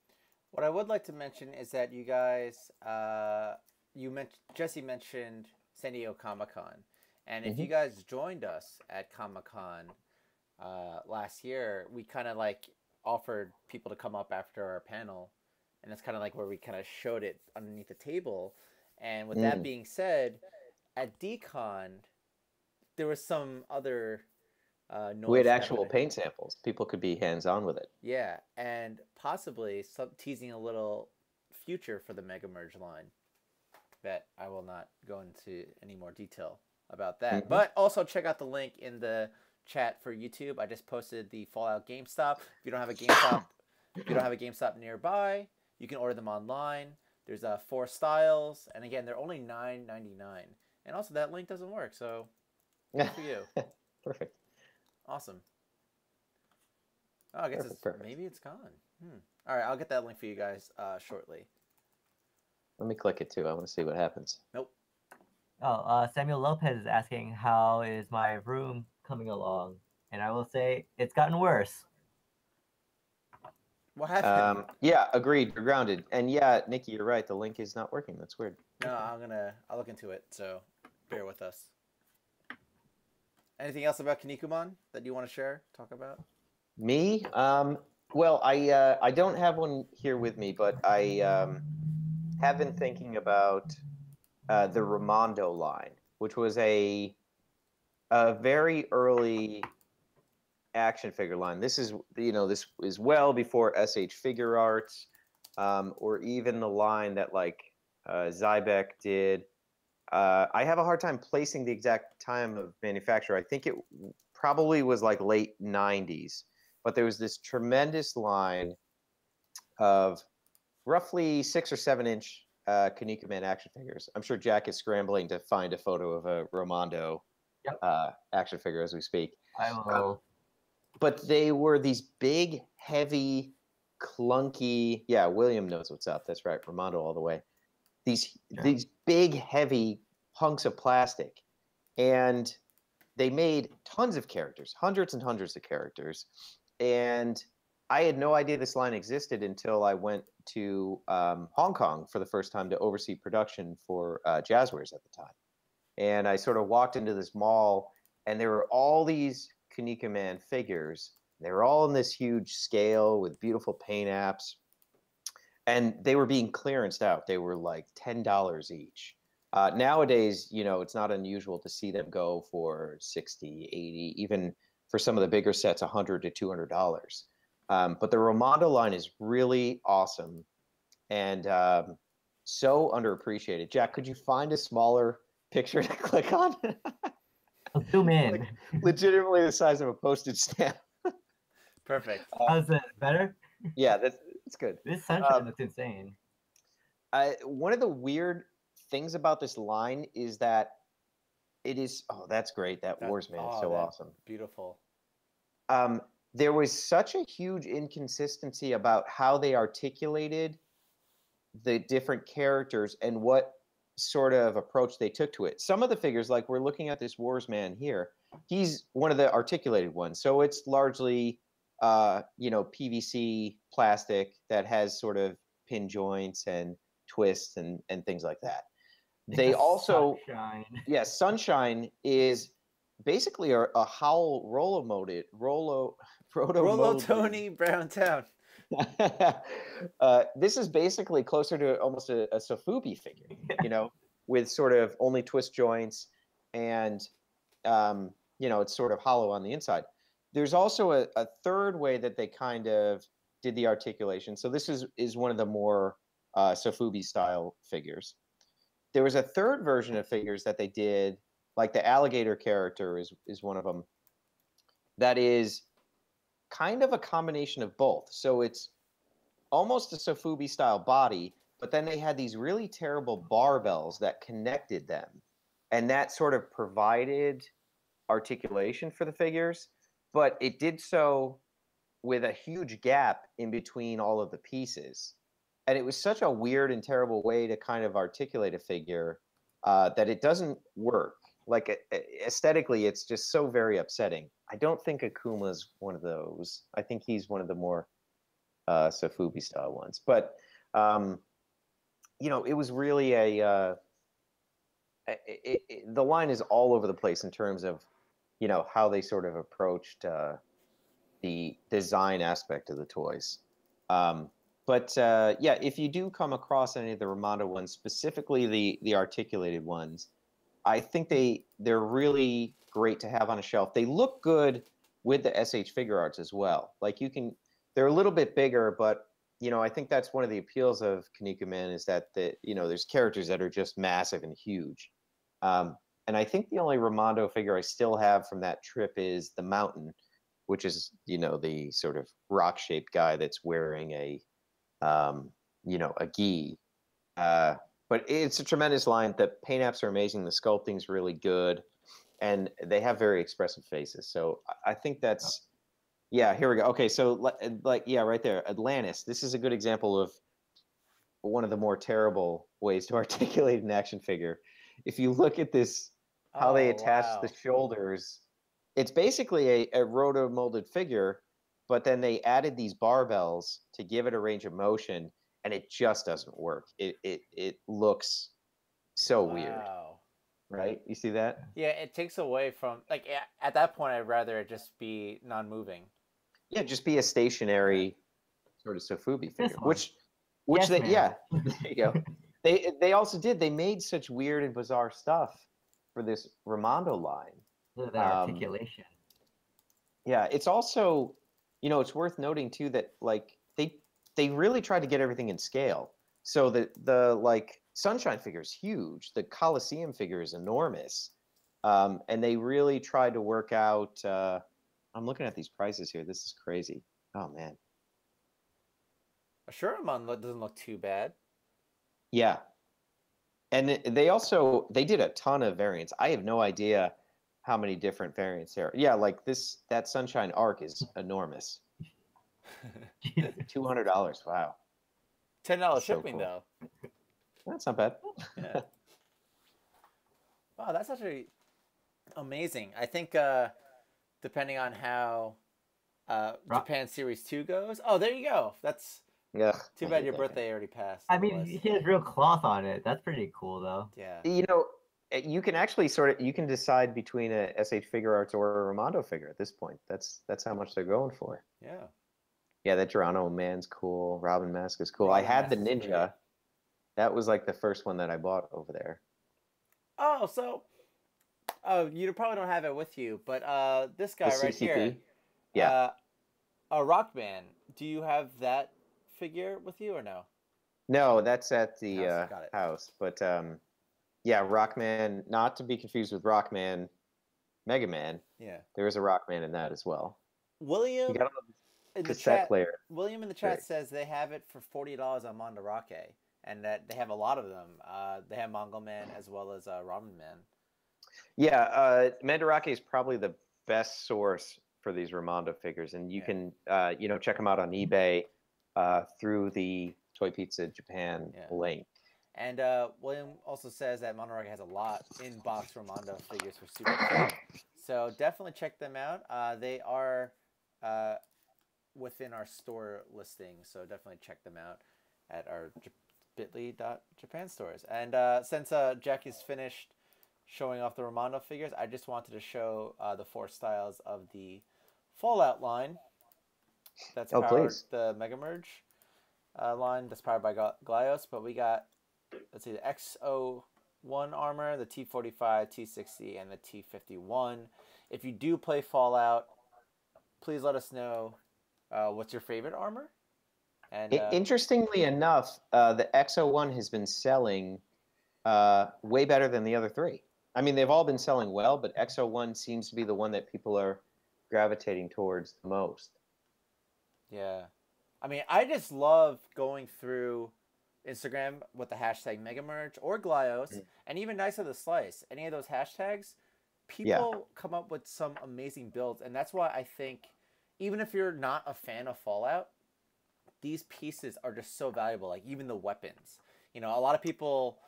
What I would like to mention is that you guys, Jesse mentioned San Diego Comic-Con, and if you guys joined us at Comic-Con last year, we kind of like offered people to come up after our panel, and that's kind of like where we kind of showed it underneath the table. And with that being said, at DCon, there was some other we had actual paint samples. People could be hands-on with it. Yeah, and possibly teasing a little future for the Mega Merge line that I will not go into any more detail about that. But also check out the link in the chat for YouTube. I just posted the Fallout GameStop. If you don't have a GameStop, nearby, you can order them online. There's 4 styles, and again, they're only $9.99. And also, that link doesn't work, so good for you. Perfect. Awesome. Oh, I guess perfect. maybe it's gone. All right, I'll get that link for you guys shortly. Let me click it too. I want to see what happens. Nope. Oh, Samuel Lopez is asking, how is my room coming along? And I will say, it's gotten worse. What happened? Yeah, agreed. You're grounded. And yeah, Nikki, you're right. The link is not working. That's weird. No, I'll look into it. So bear with us. Anything else about Kinnikuman that you want to share? Talk about? Me? Well, I don't have one here with me, but I have been thinking about the Raimondo line, which was a very early action figure line. This is this is well before SH Figure Arts, or even the line that like Zybeck did. I have a hard time placing the exact time of manufacture. I think it probably was like late 90s, but there was this tremendous line of roughly 6 or 7 inch Kinnikuman action figures. I'm sure Jack is scrambling to find a photo of a Raimondo action figure as we speak. I will. But they were these big, heavy, clunky. Yeah, William knows what's up. That's right, Raimondo all the way. These big, heavy hunks of plastic, and they made tons of characters, hundreds and hundreds of characters, and I had no idea this line existed until I went to Hong Kong for the first time to oversee production for Jazzwares at the time. And I sort of walked into this mall, and there were all these Kinnikuman figures. They were all in this huge scale with beautiful paint apps, and they were being clearanced out. They were like $10 each. Nowadays, it's not unusual to see them go for 60, 80, even for some of the bigger sets, $100 to $200. But the Raimondo line is really awesome and so underappreciated. Jack, could you find a smaller picture to click on? I'll zoom in. Like, legitimately the size of a postage stamp. Perfect. How's that better? Yeah, that's good. This sunshine looks insane. One of the weird things about this line is that it is. Oh, that's great. That Warsman is so awesome. Beautiful. There was such a huge inconsistency about how they articulated the different characters and what sort of approach they took to it. Some of the figures, like we're looking at this Warsman here, he's one of the articulated ones. So it's largely, PVC plastic that has sort of pin joints and twists and things like that. They also, Sunshine. yeah, Sunshine is basically a Howl Rolo Tony Browntown. This is basically closer to almost a Sofubi figure, with sort of only twist joints, and it's sort of hollow on the inside. There's also a third way that they kind of did the articulation. So this is one of the more Sofubi style figures. There was a third version of figures that they did, like the alligator character is one of them, that is kind of a combination of both. So it's almost a Sofubi style body, but then they had these really terrible barbells that connected them, and that sort of provided articulation for the figures, but it did so with a huge gap in between all of the pieces. And it was such a weird and terrible way to kind of articulate a figure that it doesn't work. Like aesthetically, it's just so very upsetting. I don't think Akuma's one of those. I think he's one of the more Sofubi style ones. But it was really the line is all over the place in terms of how they sort of approached the design aspect of the toys. But if you do come across any of the Raimondo ones, specifically the articulated ones, I think they're really great to have on a shelf. They look good with the SH Figure Arts as well. Like they're a little bit bigger, but I think that's one of the appeals of Kinnikuman is that there's characters that are just massive and huge. And I think the only Raimondo figure I still have from that trip is the Mountain, which is the sort of rock-shaped guy that's wearing a gi. But it's a tremendous line. The paint apps are amazing. The sculpting's really good, and they have very expressive faces. So I think that's Yeah, here we go. Okay, so like yeah, right there, Atlantis. This is a good example of one of the more terrible ways to articulate an action figure. If you look at this, how they Oh attach the wow. shoulders, it's basically a roto molded figure, but then they added these barbells to give it a range of motion, and it just doesn't work. It looks so weird, Wow. right? You see that? Yeah, it takes away from like at that point I'd rather it just be non-moving. Yeah, just be a Yeah. stationary sort of Sofubi This figure, one. which Yes, they ma'am. yeah, there you go. They also did. They made such weird and bizarre stuff for this Raimondo line. Look at that Um, articulation. yeah, it's also, it's worth noting too that like they really tried to get everything in scale. So the like Sunshine figure is huge. The Coliseum figure is enormous, and they really tried to work out. I'm looking at these prices here. This is crazy. Oh man. A Shuramon doesn't look too bad. Yeah, and they did a ton of variants. I have no idea how many different variants there are. Yeah, like that Sunshine Arc is enormous. $200. Wow. $10 That's so shipping cool. though. That's not bad. Yeah. Wow, that's actually amazing. I think depending on how Japan Series 2 goes. Oh, there you go. That's Yeah. too bad your birthday already passed. I mean, he has real cloth on it. That's pretty cool, though. Yeah. You can actually you can decide between a SH Figure Arts or a Raimondo figure at this point. That's how much they're going for. Yeah. Yeah, that Geronimo man's cool. Robin Mask is cool. Robin I had the Mask is Ninja. great. That was like the first one that I bought over there. Oh, so you probably don't have it with you, but this guy The right CCP? here. Yeah. A Rock Band. Do you have that figure with you or no? No, that's at the Got it. house. But yeah, Rockman, not to be confused with Rockman, Mega Man. Yeah. There is a Rockman in that as well. William You got in the cassette chat. player. William in the chat says they have it for $40 on Mandarake, and that they have a lot of them. They have Mongol Man as well as Ramen Man. Yeah, Mandarake is probably the best source for these Raimondo figures, and you can check them out on eBay through the Toy Pizza Japan link. And William also says that Mandarake has a lot in box Raimondo figures for super cheap. So definitely check them out. They are within our store listing, so definitely check them out at our bit.ly.japan stores. And since Jack is finished showing off the Raimondo figures, I just wanted to show the 4 styles of the Fallout line. That's powered the Mega Merge line that's powered by Glyos, but we got, let's see, the XO1 armor, the T45, T60, and the T51. If you do play Fallout, please let us know what's your favorite armor. And interestingly enough, the XO1 has been selling way better than the other 3. I mean, they've all been selling well, but XO1 seems to be the one that people are gravitating towards the most. Yeah. I mean, I just love going through Instagram with the hashtag Megamerge or Glyos, and even Nice of the Slice. Any of those hashtags, people come up with some amazing builds, and that's why I think, even if you're not a fan of Fallout, these pieces are just so valuable. Like even the weapons, a lot of people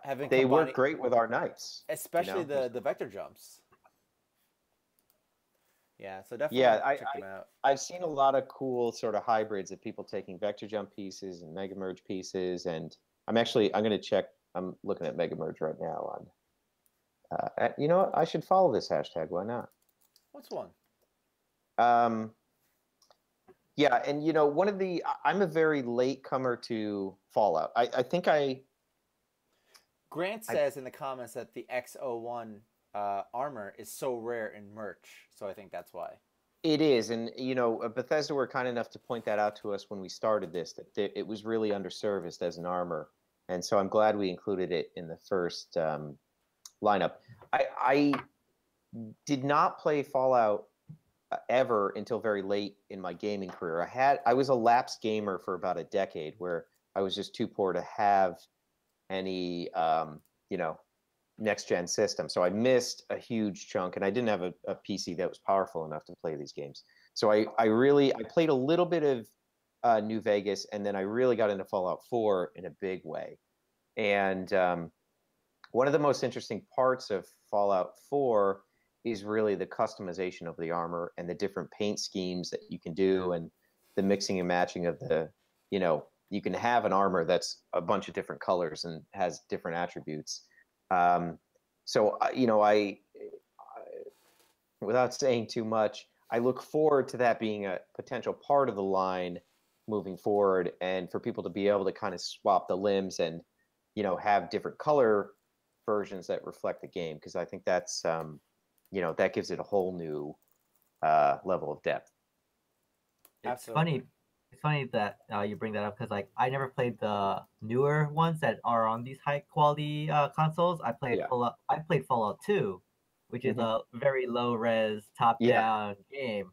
have been they work great with our knights, especially the vector jumps. Yeah, so definitely check them out. I've seen a lot of cool sort of hybrids of people taking vector jump pieces and Mega Merge pieces, and I'm going to check. I'm looking at Mega Merge right now on. You know what? I should follow this hashtag. Why not? What's one? Yeah, and one of the I'm a very late comer to Fallout. I think Grant says in the comments that the XO1 armor is so rare in merch, so I think that's why. It is, and Bethesda were kind enough to point that out to us when we started this, that it was really underserviced as an armor, and so I'm glad we included it in the first lineup. I did not play Fallout ever until very late in my gaming career. I was a lapsed gamer for about a decade, where I was just too poor to have any next gen system. So I missed a huge chunk, and I didn't have a PC that was powerful enough to play these games. So I played a little bit of New Vegas, and then I really got into Fallout 4 in a big way. And one of the most interesting parts of Fallout 4 is really the customization of the armor and the different paint schemes that you can do, and the mixing and matching of the, you can have an armor that's a bunch of different colors and has different attributes. So, without saying too much, I look forward to that being a potential part of the line moving forward, and for people to be able to kind of swap the limbs and, have different color versions that reflect the game, because I think that's, that gives it a whole new level of depth. Absolutely. It's funny that you bring that up, because like I never played the newer ones that are on these high quality consoles. I played Fallout 2, which is a very low res top down game.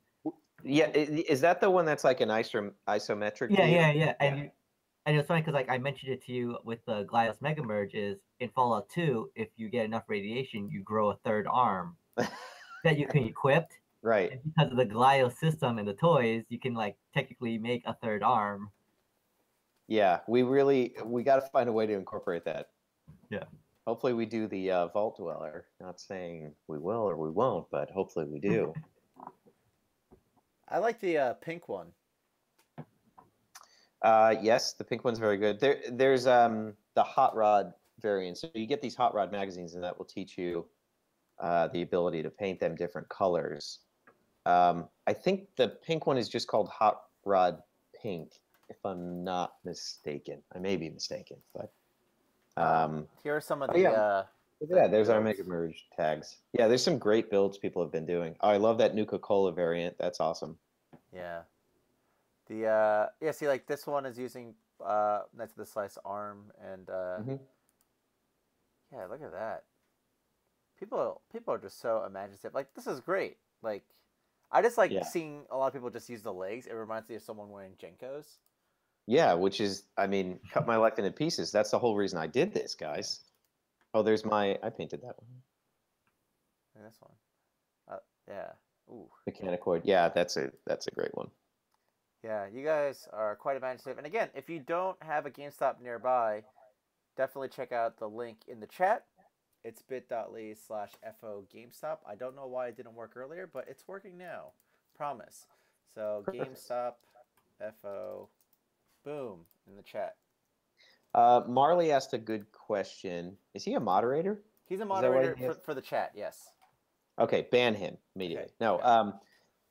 Yeah, is that the one that's like an isometric? Yeah. And it's funny because like I mentioned it to you with the GLaDOS Mega Merge, is in Fallout 2, if you get enough radiation, you grow a third arm that you can equip. Right. And because of the GLaDOS system and the toys, you can like technically make a third arm. Yeah, we got to find a way to incorporate that. Yeah. Hopefully we do the Vault Dweller. Not saying we will or we won't, but hopefully we do. I like the pink one. Yes, the pink one's very good. There's the Hot Rod variant. So you get these Hot Rod magazines, and that will teach you the ability to paint them different colors. I think the pink one is just called Hot Rod Pink, if I'm not mistaken. I may be mistaken, but here are some of the there's our Mega Merge tags. Yeah, there's some great builds people have been doing. Oh, I love that Nuka-Cola variant. That's awesome. Yeah. See, like this one is using next to the slice arm, and yeah, look at that. People are just so imaginative. Like, this is great. Like, I just like seeing a lot of people just use the legs. It reminds me of someone wearing Jenkos. Yeah, which is, I mean, cut my life into pieces. That's the whole reason I did this, guys. Oh, I painted that one. And this one. Yeah. Ooh. Mechanicoid. Yeah, that's a great one. Yeah, you guys are quite imaginative. And again, if you don't have a GameStop nearby, definitely check out the link in the chat. It's bit.ly/FO GameStop. I don't know why it didn't work earlier, but it's working now. Promise. So GameStop FO, boom, in the chat. Marley asked a good question. Is he a moderator? He's a moderator for the chat, yes. Okay, ban him immediately. Okay. No,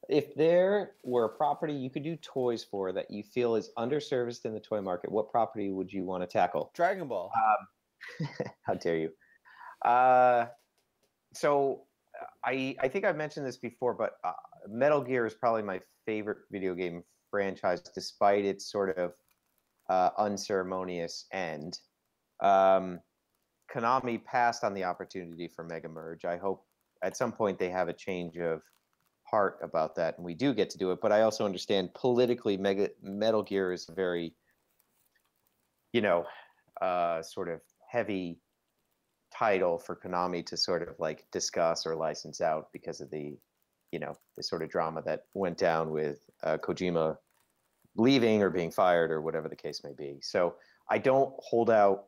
if there were a property you could do toys for that you feel is underserviced in the toy market, what property would you want to tackle? Dragon Ball. How dare you? So I think I've mentioned this before, but Metal Gear is probably my favorite video game franchise, despite its sort of unceremonious end. Konami passed on the opportunity for Mega Merge. I hope at some point they have a change of heart about that, and we do get to do it. But I also understand politically, Metal Gear is a very, sort of heavy title for Konami to sort of like discuss or license out because of the, the sort of drama that went down with Kojima leaving or being fired or whatever the case may be. So I don't hold out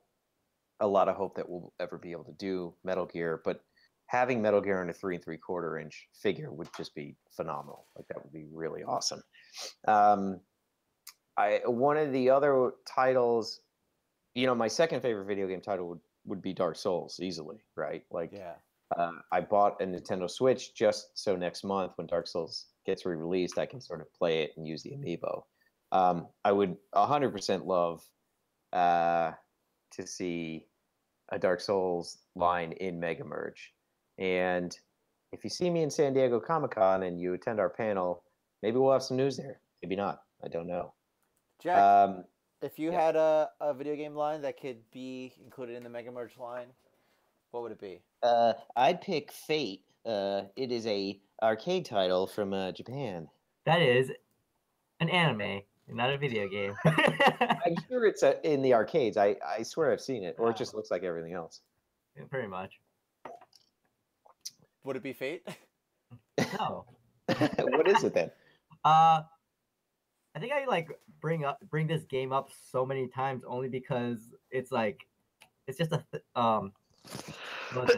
a lot of hope that we'll ever be able to do Metal Gear, but having Metal Gear in a 3 3/4 inch figure would just be phenomenal. Like, that would be really awesome. One of the other titles, my second favorite video game title would be Dark Souls, easily, right? Like, yeah. I bought a Nintendo Switch just so next month when Dark Souls gets re-released, I can sort of play it and use the amiibo. I would 100% love to see a Dark Souls line in Mega Merge. And if you see me in San Diego Comic-Con and you attend our panel, maybe we'll have some news there. Maybe not. I don't know. Jack, if you had a video game line that could be included in the Mega Merge line, what would it be? I'd pick Fate. It is a arcade title from Japan. That is an anime, not a video game. I'm sure it's in the arcades. I swear I've seen it, or it just looks like everything else. Yeah, pretty much. Would it be Fate? No. What is it then? I think I like bring this game up so many times only because it's like it's just what was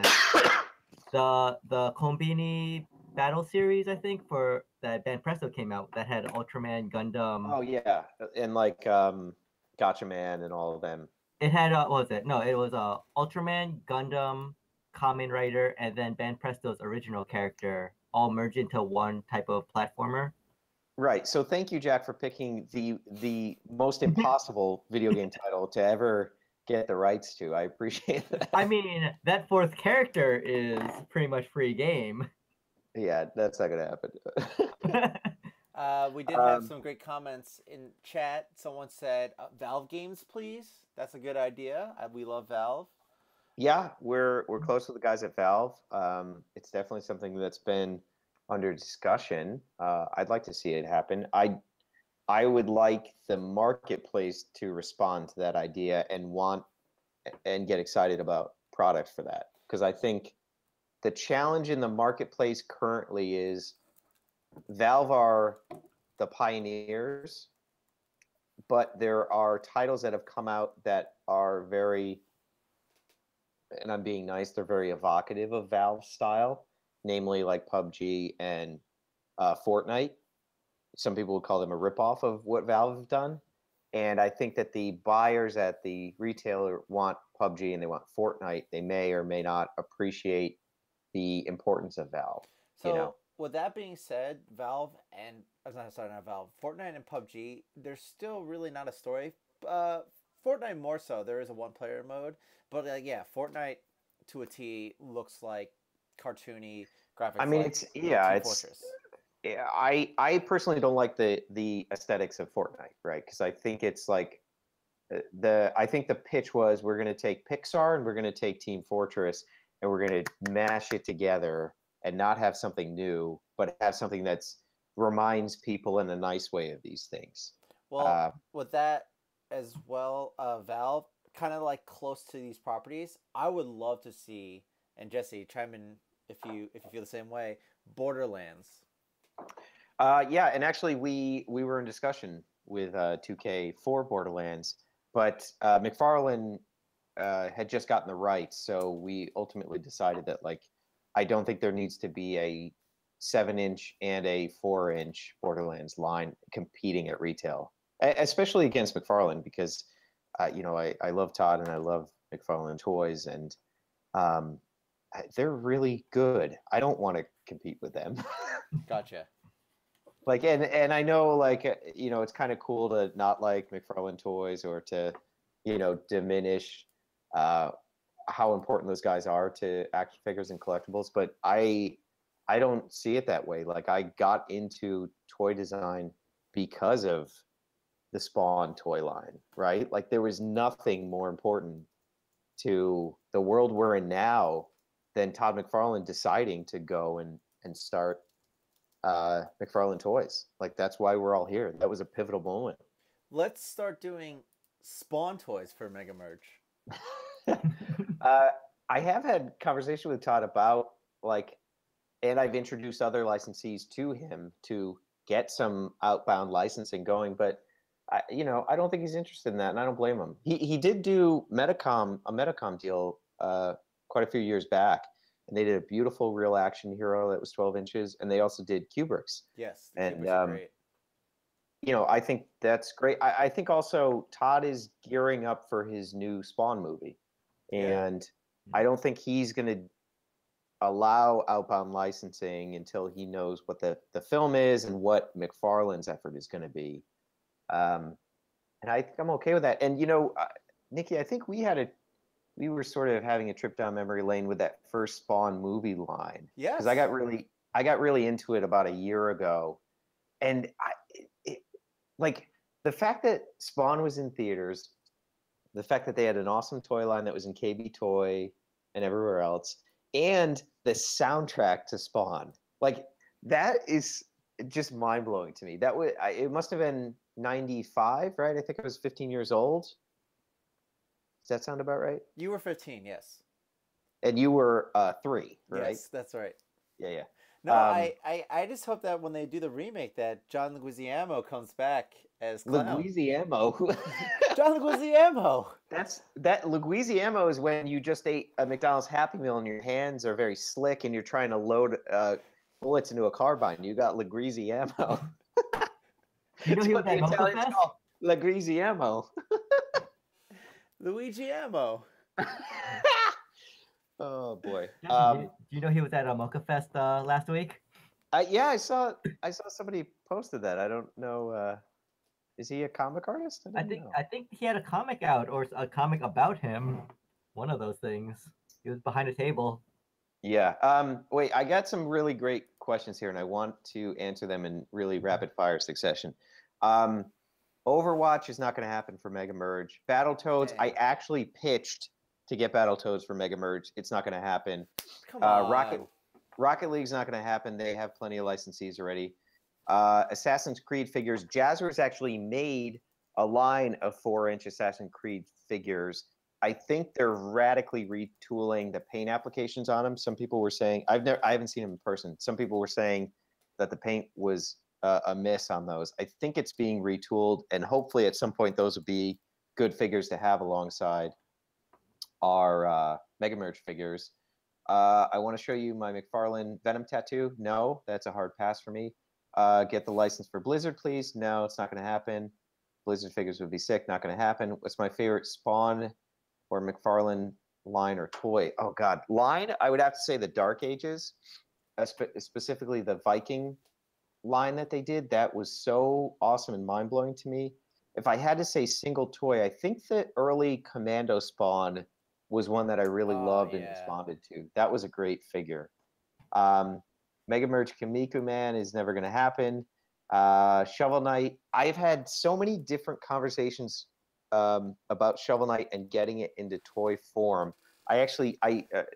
that? The Konbini battle series, I think, for that Banpresto came out that had Ultraman, Gundam. Oh yeah, and like Gotcha Man and all of them. It had what was it? No, it was Ultraman, Gundam, Kamen Rider, and then Banpresto's original character all merged into one type of platformer. Right. So thank you, Jack, for picking the most impossible video game title to ever get the rights to. I appreciate that. I mean, that fourth character is pretty much free game. Yeah, that's not gonna happen. We did have some great comments in chat. Someone said, "Valve games, please." That's a good idea. We love Valve. Yeah, we're close to the guys at Valve. It's definitely something that's been under discussion. I'd like to see it happen. I would like the marketplace to respond to that idea and get excited about products for that, because I think the challenge in the marketplace currently is Valve are the pioneers, but there are titles that have come out that are very, and I'm being nice, they're very evocative of Valve style, namely like PUBG and Fortnite. Some people would call them a ripoff of what Valve have done. And I think that the buyers at the retailer want PUBG and they want Fortnite. They may or may not appreciate the importance of Valve. So, with that being said, Valve and not Valve, Fortnite and PUBG, there's still really not a story. Fortnite more so. There is a one-player mode, but yeah, Fortnite to a T looks like cartoony graphics. I mean, like it's Team Fortress. Yeah, I personally don't like the aesthetics of Fortnite, right? Because I think it's like I think the pitch was we're going to take Pixar and we're going to take Team Fortress and we're going to mash it together and not have something new, but have something that's reminds people in a nice way of these things. Well, with that as well, Valve kind of like close to these properties. I would love to see, and Jesse, chime in if you feel the same way. Borderlands. Yeah, and actually we were in discussion with 2K for Borderlands, but McFarlane had just gotten the rights, so we ultimately decided that like I don't think there needs to be a 7-inch and a 4-inch Borderlands line competing at retail, especially against McFarlane, because I love Todd and I love McFarlane toys, and they're really good. I don't want to compete with them. Gotcha. Like, and I know, like, it's kind of cool to not like McFarlane toys or to, diminish how important those guys are to action figures and collectibles. But I don't see it that way. Like, I got into toy design because of the Spawn toy line, right? Like, there was nothing more important to the world we're in now than Todd McFarlane deciding to go and start McFarlane Toys. Like, that's why we're all here. That was a pivotal moment. Let's start doing Spawn toys for Mega Merge. I have had conversation with Todd about and I've introduced other licensees to him to get some outbound licensing going, but I don't think he's interested in that, and I don't blame him. He did do a Medicom deal quite a few years back, and they did a beautiful real action hero that was 12 inches, and they also did Kubricks. Yes, the Kubricks are great. I think that's great. I think also Todd is gearing up for his new Spawn movie, and I don't think he's going to allow outbound licensing until he knows what the film is and what McFarlane's effort is going to be. And I think I'm okay with that. And Nicky, I think we were sort of having a trip down memory lane with that first Spawn movie line. Yes. Because I got really into it about a year ago, and like the fact that Spawn was in theaters, the fact that they had an awesome toy line that was in KB Toy and everywhere else, and the soundtrack to Spawn, like that is just mind blowing to me. It must have been 95, right? I think I was 15 years old. Does that sound about right? You were 15, yes. And you were 3, right? Yes, that's right. Yeah. No, I just hope that when they do the remake, that John Leguizamo comes back as Clown. Leguizamo. John Leguizamo. That Leguizamo is when you just ate a McDonald's Happy Meal and your hands are very slick and you're trying to load bullets into a carbine. You got Leguizamo. You know he was at Mocha Fest? Leguizamo. Luigi Ammo. Oh boy. Do you know he was at a Mocha Fest last week? Yeah, I saw somebody posted that. I don't know. Is he a comic artist? I think he had a comic out or a comic about him. One of those things. He was behind a table. Yeah. Wait, I got some really great questions here, and I want to answer them in really rapid fire succession. Overwatch is not going to happen for Mega Merge. Battletoads, I actually pitched to get Battletoads for Mega Merge. It's not going to happen. Come on. Rocket League's not going to happen. They have plenty of licensees already. Assassin's Creed figures. Jazzer's actually made a line of 4-inch Assassin's Creed figures. I think they're radically retooling the paint applications on them. Some people were saying I haven't seen them in person. Some people were saying that the paint was a miss on those. I think it's being retooled, and hopefully at some point those will be good figures to have alongside our Mega Merge figures. I want to show you my McFarlane Venom tattoo. No, that's a hard pass for me. Get the license for Blizzard, please. No, it's not going to happen. Blizzard figures would be sick. Not going to happen. What's my favorite Spawn or McFarlane line or toy? Oh, God. Line, I would have to say the Dark Ages, specifically the Viking line that they did. That was so awesome and mind-blowing to me. If I had to say single toy, I think the early Commando Spawn was one that I really loved and responded to. That was a great figure. Mega Merge Kinnikuman is never going to happen. Shovel Knight, I've had so many different conversations about Shovel Knight and getting it into toy form.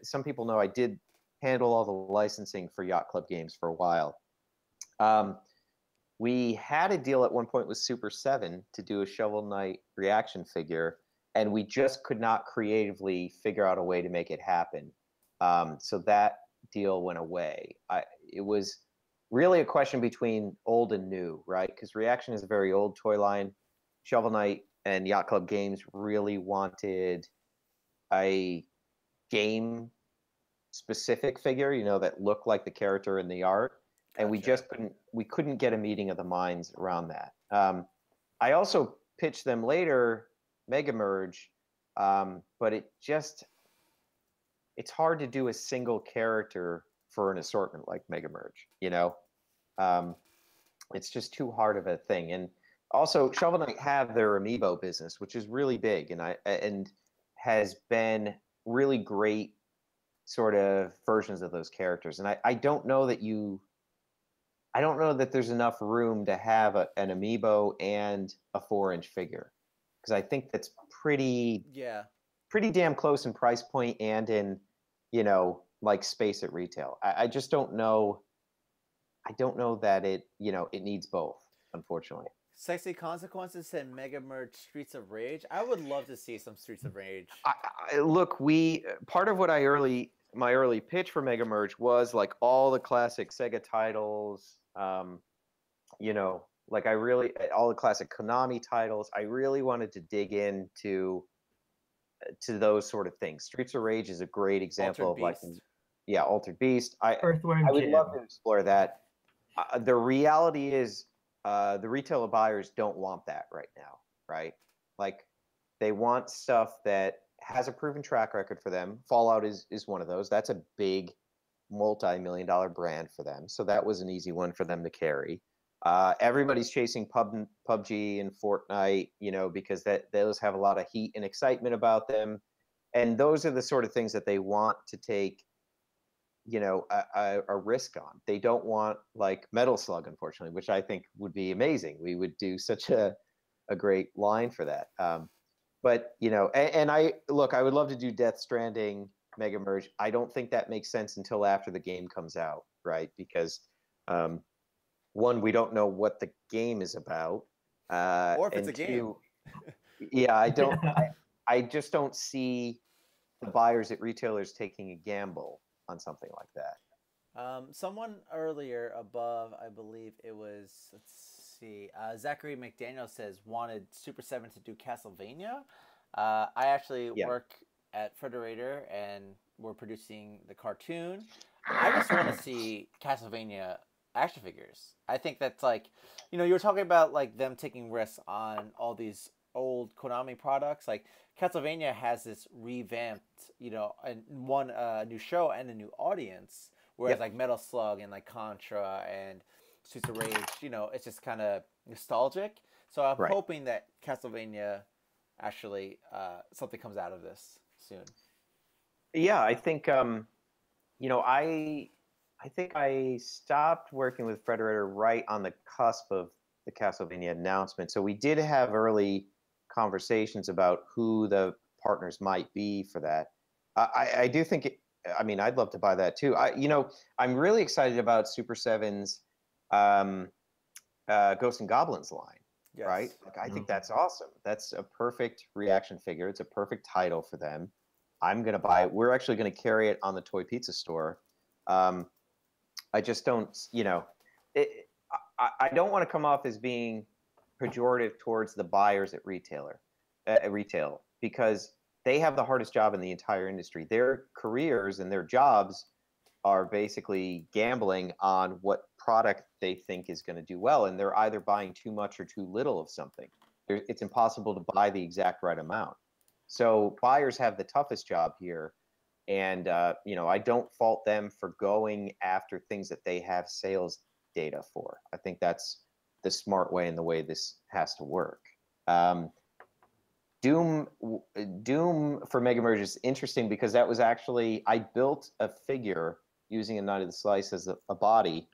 Some people know I did handle all the licensing for Yacht Club games for a while. We had a deal at one point with Super 7 to do a Shovel Knight reaction figure, and we just could not creatively figure out a way to make it happen. So that deal went away. It was really a question between old and new, right? Because Reaction is a very old toy line. Shovel Knight and Yacht Club Games really wanted a game-specific figure, that looked like the character in the art. And we just couldn't get a meeting of the minds around that. I also pitched them later, Mega Merge, but it's hard to do a single character for an assortment like Mega Merge, it's just too hard of a thing. And also Shovel Knight have their amiibo business, which is really big and has been really great sort of versions of those characters. And I don't know that there's enough room to have an amiibo and a 4-inch figure, because I think that's pretty damn close in price point and in like space at retail. I just don't know. I don't know that it needs both, unfortunately. Sexy Consequences said Mega Merge Streets of Rage. I would love to see some Streets of Rage. Look, part of what my early pitch for Mega Merge was like all the classic Sega titles, all the classic Konami titles. I really wanted to dig into those sort of things. Streets of Rage is a great example of Altered Beast. I would love to explore that. The reality is the retailer buyers don't want that right now, right? Like they want stuff that has a proven track record for them. Fallout is one of those. That's a big multi-million-dollar brand for them. So that was an easy one for them to carry. Everybody's chasing PUBG and Fortnite, because those have a lot of heat and excitement about them. And those are the sort of things that they want to take, a risk on. They don't want like Metal Slug, unfortunately, which I think would be amazing. We would do such a great line for that. But, I would love to do Death Stranding Mega Merge. I don't think that makes sense until after the game comes out, right? Because one, we don't know what the game is about. Or if it's a game. I just don't see the buyers at retailers taking a gamble on something like that. Someone earlier above, I believe it was, let's see, Zachary McDaniel says wanted Super 7 to do Castlevania. I actually work at Frederator and we're producing the cartoon. I just want to see Castlevania action figures. I think that's like, you were talking about like them taking risks on all these old Konami products. Like Castlevania has this revamped, and one new show and a new audience. Whereas like Metal Slug and like Contra and Streets of Rage, it's just kind of nostalgic. So I'm hoping that Castlevania actually something comes out of this soon. Yeah, I think I think I stopped working with Frederator right on the cusp of the Castlevania announcement. So we did have early conversations about who the partners might be for that. I do think I'd love to buy that too. I'm really excited about Super 7's Ghosts and Goblins line, right? Like, I think that's awesome. That's a perfect reaction figure. It's a perfect title for them. I'm going to buy it. We're actually going to carry it on the Toy Pizza store. I just don't, I don't want to come off as being pejorative towards the buyers at retail, because they have the hardest job in the entire industry. Their careers and their jobs are basically gambling on what product they think is going to do well, and they're either buying too much or too little of something. It's impossible to buy the exact right amount. So buyers have the toughest job here, and I don't fault them for going after things that they have sales data for. I think that's the smart way and the way this has to work. Doom for Mega Merge is interesting because that was actually, I built a figure using a Night of the Slice as a body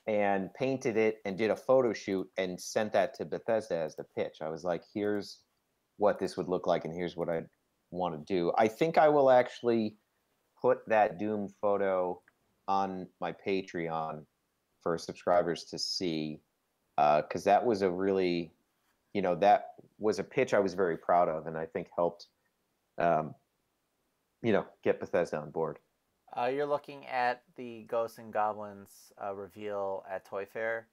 and painted it and did a photo shoot and sent that to Bethesda as the pitch. I was like, here's what this would look like and here's what I want to do. I think I will actually put that Doom photo on my Patreon for subscribers to see, because that was a really, that was a pitch I was very proud of, and I think helped, get Bethesda on board. You're looking at the Ghosts and Goblins reveal at Toy Fair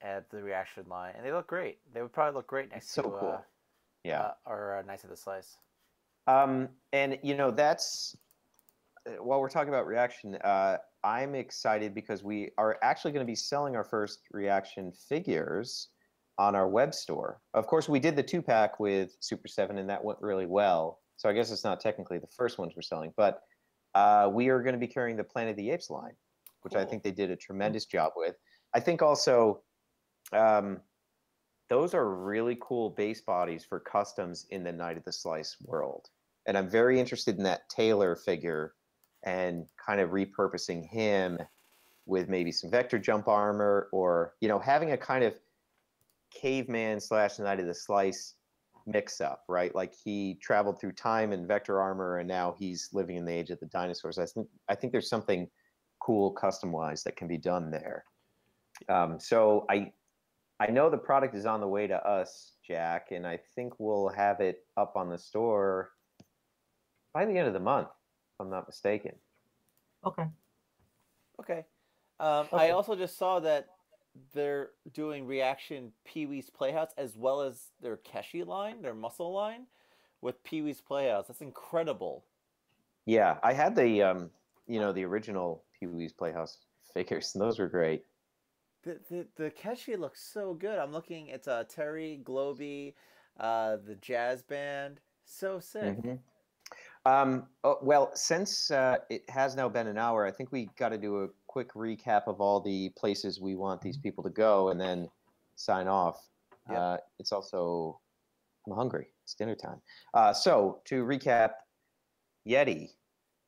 at the reaction line, and they look great. They would probably look great next to cool. our Knights of the Slice. And that's while we're talking about reaction, I'm excited because we are actually going to be selling our first reaction figures on our web store. Of course, we did the 2-pack with Super 7, and that went really well. So I guess it's not technically the first ones we're selling, but we are going to be carrying the Planet of the Apes line, which I think they did a tremendous job with. I think also those are really cool base bodies for customs in the Night of the Slice world. And I'm very interested in that Taylor figure and kind of repurposing him with maybe some vector jump armor, or, having a kind of caveman / Night of the Slice mix up, right? Like he traveled through time in vector armor and now he's living in the age of the dinosaurs. I think there's something cool custom wise that can be done there. So I know the product is on the way to us, Jack, and I think we'll have it up on the store by the end of the month, if I'm not mistaken. Okay. I also just saw that they're doing Reaction Pee-wee's Playhouse as well as their Keshi line, their muscle line, with Pee-wee's Playhouse. That's incredible. Yeah, I had the the original Pee-wee's Playhouse figures, and those were great. The Keshi looks so good. I'm looking. It's Terry Globy, the jazz band. So sick. Well, since it has now been an hour, I think we got to do a quick recap of all the places we want these people to go, and then sign off. Yep. It's also, I'm hungry. It's dinner time. So to recap, Yeti,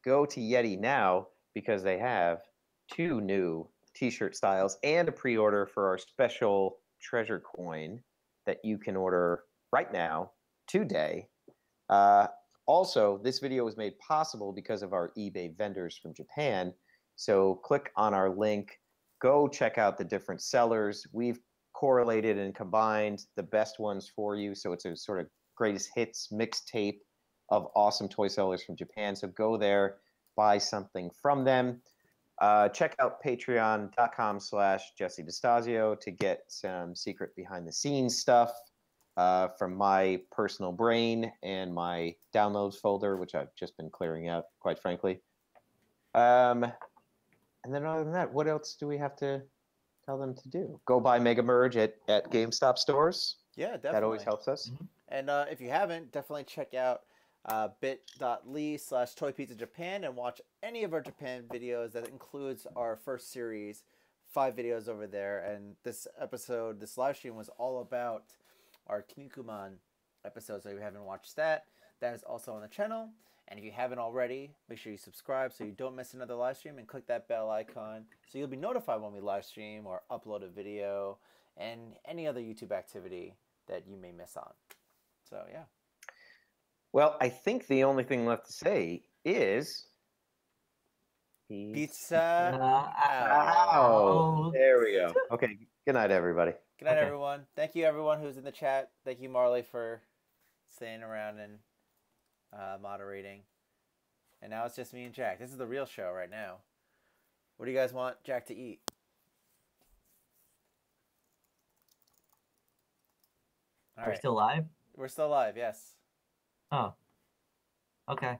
go to Yeti now because they have 2 new t-shirt styles and a pre-order for our special treasure coin that you can order right now, today. Also, this video was made possible because of our eBay vendors from Japan. So click on our link, go check out the different sellers. We've correlated and combined the best ones for you. So it's a sort of greatest hits mixtape of awesome toy sellers from Japan. So go there, buy something from them. Check out patreon.com/Jesse DeStasio to get some secret behind the scenes stuff from my personal brain and my downloads folder, which I've just been clearing out, quite frankly. And then other than that, what else do we have to tell them to do? Go buy Mega Merge at GameStop stores. Yeah, definitely. That always helps us. Mm-hmm. And if you haven't, definitely check out bit.ly/ToyPizzaJapan and watch any of our Japan videos. That includes our first series, 5 videos over there. And this episode, this live stream was all about our Kinnikuman episode. So if you haven't watched that, that is also on the channel. And if you haven't already, make sure you subscribe so you don't miss another live stream, and click that bell icon so you'll be notified when we live stream or upload a video and any other YouTube activity that you may miss on. So, yeah. Well, I think the only thing left to say is... Pizza out. There we go. Okay, good night, everybody. Good night, everyone. Thank you, everyone who's in the chat. Thank you, Marley, for staying around and moderating. And now it's just me and Jack. This is the real show right now. What do you guys want Jack to eat? We're still live? We're still live, yes. Oh. Okay.